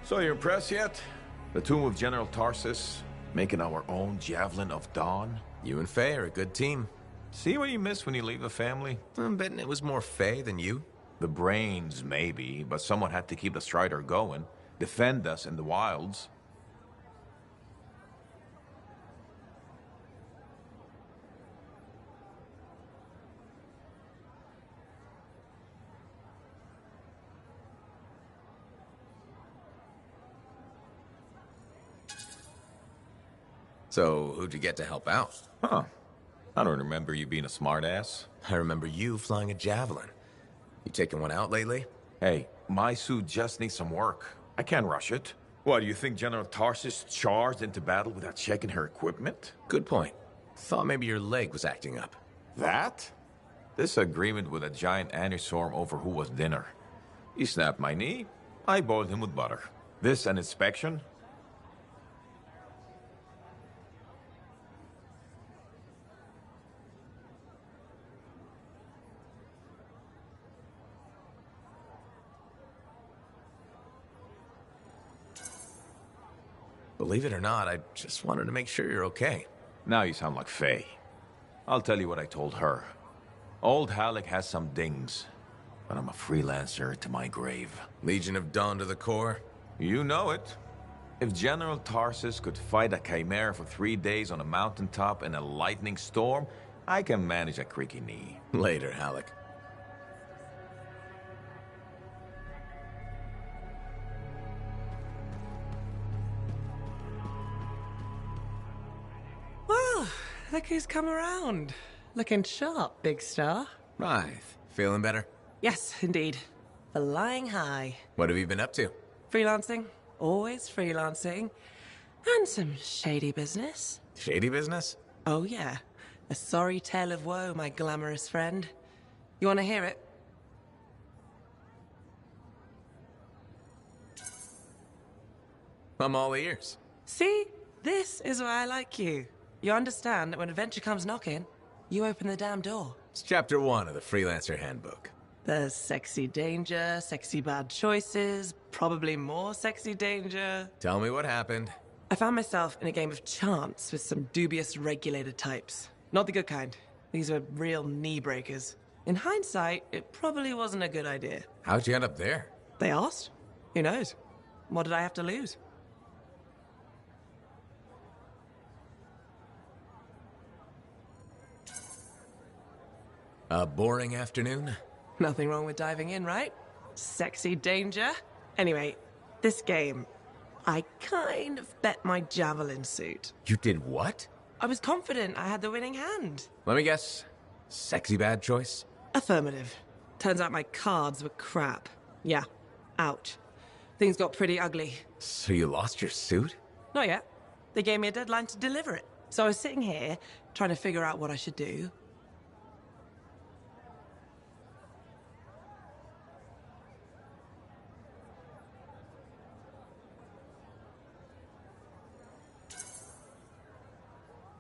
So you impressed yet? The tomb of General Tarsus, making our own Javelin of Dawn? You and Faye are a good team. See what you miss when you leave the family? I'm betting it was more Faye than you. The brains, maybe, but someone had to keep the Strider going, defend us in the wilds. So, who'd you get to help out? Huh. I don't remember you being a smartass. I remember you flying a javelin. You taking one out lately? Hey, my suit just needs some work. I can't rush it. What, do you think General Tarsus charged into battle without checking her equipment? Good point. Thought maybe your leg was acting up. That? Disagreement with a giant aneurysm over who was dinner. He snapped my knee. I boiled him with butter. This an inspection? Believe it or not, I just wanted to make sure you're okay. Now you sound like Faye. I'll tell you what I told her. Old Halleck has some dings, but I'm a freelancer to my grave. Legion of Dawn to the core? You know it. If General Tarsus could fight a chimera for 3 days on a mountaintop in a lightning storm, I can manage a creaky knee. Later, Halleck. Well, look who's come around. Looking sharp, big star. Right. Feeling better? Yes, indeed. Flying high. What have you been up to? Freelancing. Always freelancing. And some shady business. Shady business? Oh, yeah. A sorry tale of woe, my glamorous friend. You want to hear it? I'm all ears. See? This is why I like you. You understand that when adventure comes knocking, you open the damn door. It's chapter 1 of the Freelancer Handbook. There's sexy danger, sexy bad choices, probably more sexy danger. Tell me what happened. I found myself in a game of chance with some dubious regulated types. Not the good kind. These were real knee breakers. In hindsight, it probably wasn't a good idea. How'd you end up there? They asked. Who knows? What did I have to lose? A boring afternoon? Nothing wrong with diving in, right? Sexy danger. Anyway, this game, I kind of bet my javelin suit. You did what? I was confident I had the winning hand. Let me guess. Sexy bad choice? Affirmative. Turns out my cards were crap. Yeah, out. Things got pretty ugly. So you lost your suit? Not yet. They gave me a deadline to deliver it. So I was sitting here, trying to figure out what I should do.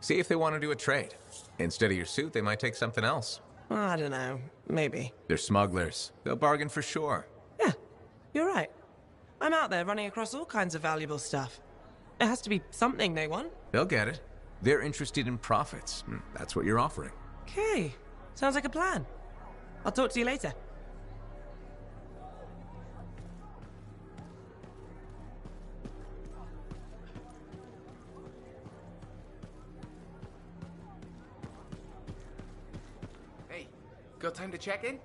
See if they want to do a trade. Instead of your suit, they might take something else. I don't know. Maybe. They're smugglers. They'll bargain for sure. Yeah, you're right. I'm out there running across all kinds of valuable stuff. It has to be something they want. They'll get it. They're interested in profits. That's what you're offering. Okay. Sounds like a plan. I'll talk to you later. Got time to check in?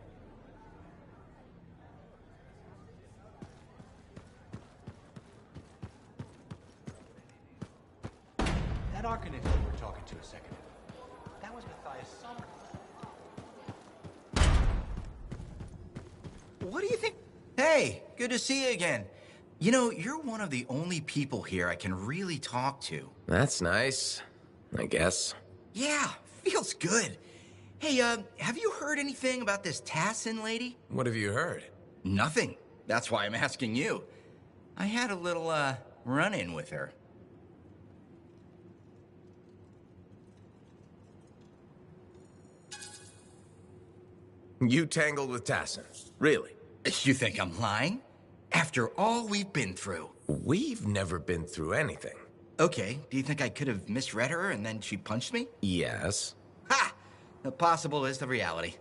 That Arcanist you were talking to a second ago, that was Matthias Sommer. What do you think? Hey, good to see you again. You know, you're one of the only people here I can really talk to. That's nice, I guess. Yeah, feels good. Hey, have you heard anything about this Tassin lady? What have you heard? Nothing. That's why I'm asking you. I had a little, run-in with her. You tangled with Tassin? Really? You think I'm lying? After all we've been through. We've never been through anything. Okay, do you think I could have misread her and then she punched me? Yes. Ha! The possible is the reality.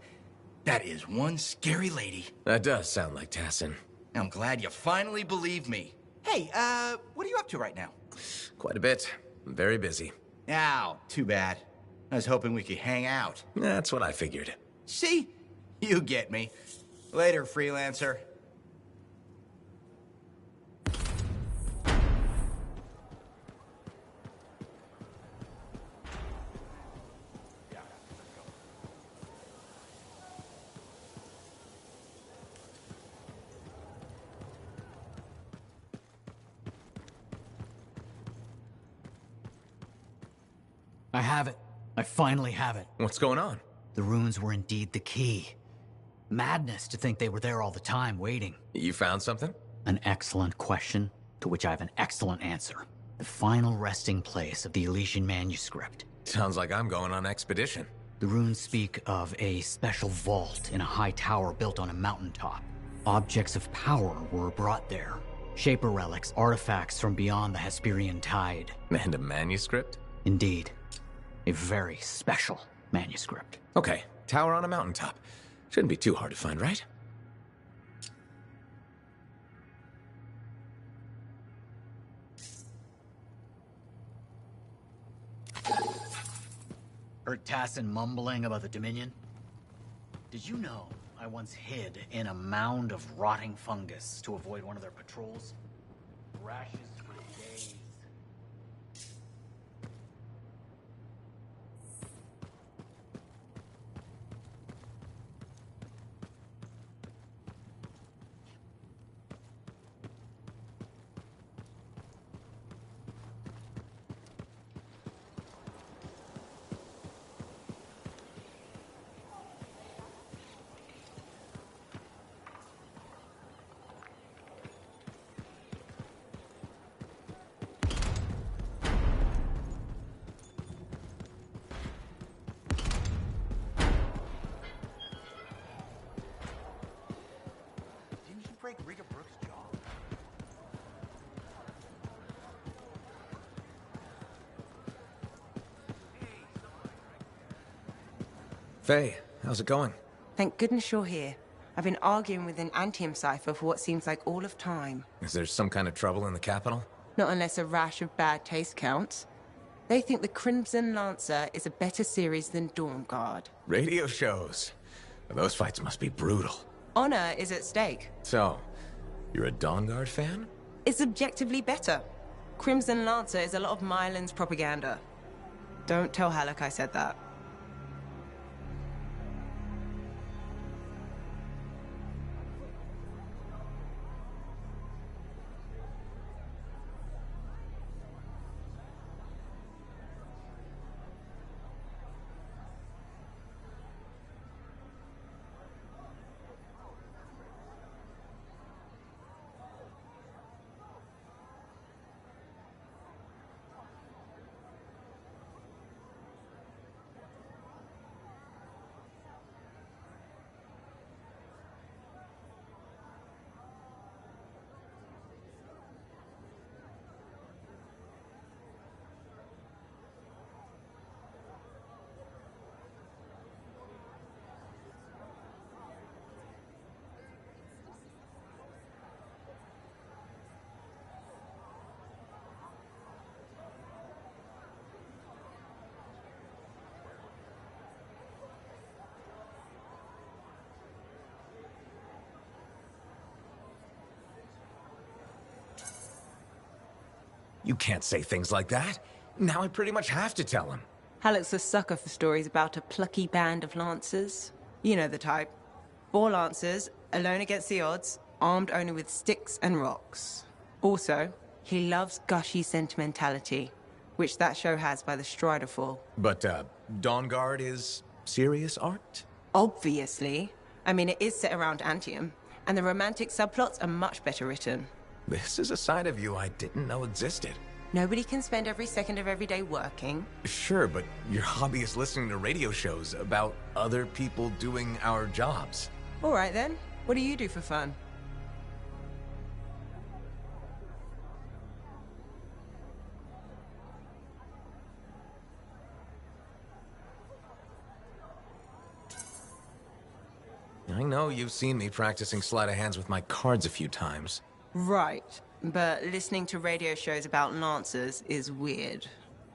That is one scary lady. That does sound like Tassin. I'm glad you finally believe me. Hey, what are you up to right now? Quite a bit. I'm very busy. Ow, too bad. I was hoping we could hang out. That's what I figured. See? You get me. Later, freelancer. I have it. I finally have it. What's going on? The runes were indeed the key. Madness to think they were there all the time, waiting. You found something? An excellent question, to which I have an excellent answer. The final resting place of the Elysian manuscript. Sounds like I'm going on expedition. The runes speak of a special vault in a high tower built on a mountaintop. Objects of power were brought there. Shaper relics, artifacts from beyond the Hesperian tide. And a manuscript? Indeed. A very special manuscript. Okay, tower on a mountaintop. Shouldn't be too hard to find, right? Heard Tassin mumbling about the Dominion? Did you know I once hid in a mound of rotting fungus to avoid one of their patrols? Rashes for days. Faye, how's it going? Thank goodness you're here. I've been arguing with an Anthem cipher for what seems like all of time. Is there some kind of trouble in the capital? Not unless a rash of bad taste counts. They think the Crimson Lancer is a better series than Dawn Guard. Radio shows. Those fights must be brutal. Honor is at stake. So, you're a Dawn Guard fan? It's objectively better. Crimson Lancer is a lot of Mylan's propaganda. Don't tell Halleck I said that. You can't say things like that. Now I pretty much have to tell him. Halleck's a sucker for stories about a plucky band of lancers. You know the type. 4 lancers, alone against the odds, armed only with sticks and rocks. Also, he loves gushy sentimentality, which that show has by the Striderfall. But, Dawn Guard is serious art? Obviously. I mean, it is set around Anthem, and the romantic subplots are much better written. This is a side of you I didn't know existed. Nobody can spend every second of every day working. Sure, but your hobby is listening to radio shows about other people doing our jobs. All right then. What do you do for fun? I know you've seen me practicing sleight of hands with my cards a few times. Right, but listening to radio shows about lancers is weird.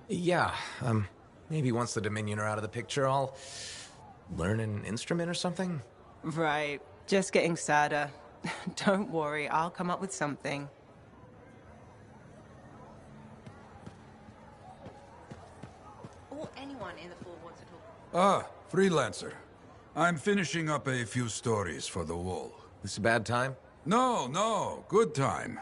Yeah, maybe once the Dominion are out of the picture, I'll learn an instrument or something? Right, just getting sadder. Don't worry, I'll come up with something. Or anyone in the Four wants to talk. Ah, freelancer. I'm finishing up a few stories for the wall. This a bad time? No, good time.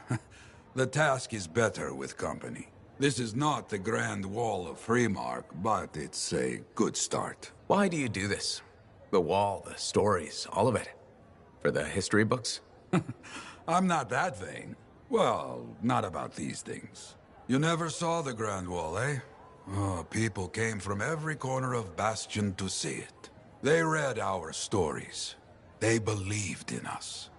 The task is better with company. This is not the Grand Wall of Freemark, but it's a good start. Why do you do this? The wall, the stories, all of it. For the history books? I'm not that vain. Well, not about these things. You never saw the Grand Wall, eh? Oh, people came from every corner of Bastion to see it. They read our stories. They believed in us.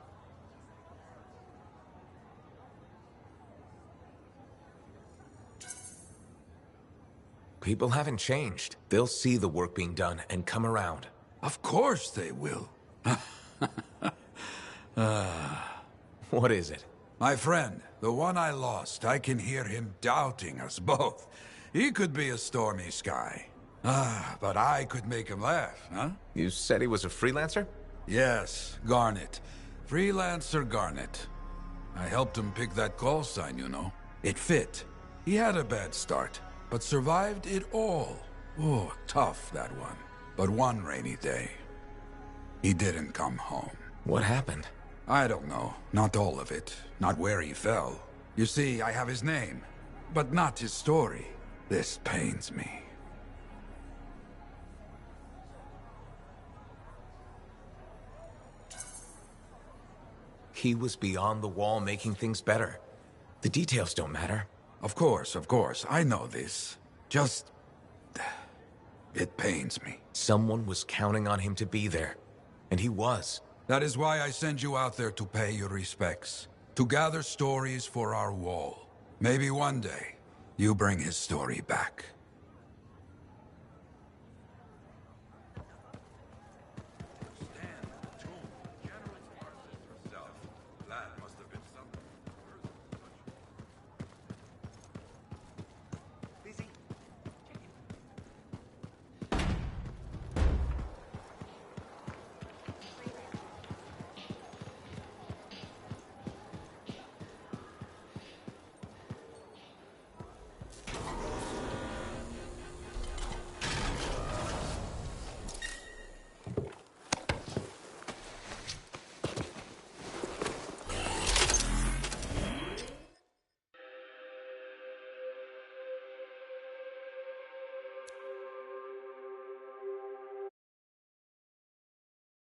People haven't changed. They'll see the work being done and come around. Of course they will. What is it? My friend, the one I lost, I can hear him doubting us both. He could be a stormy sky. But I could make him laugh, huh? You said he was a freelancer? Yes, Garnet. Freelancer Garnet. I helped him pick that call sign, you know. It fit. He had a bad start, but survived it all. Oh, tough, that one. But one rainy day, he didn't come home. What happened? I don't know. Not all of it. Not where he fell. You see, I have his name, but not his story. This pains me. He was beyond the wall making things better. The details don't matter. Of course, I know this. Just... it pains me. Someone was counting on him to be there. And he was. That is why I send you out there to pay your respects. To gather stories for our wall. Maybe one day, you bring his story back.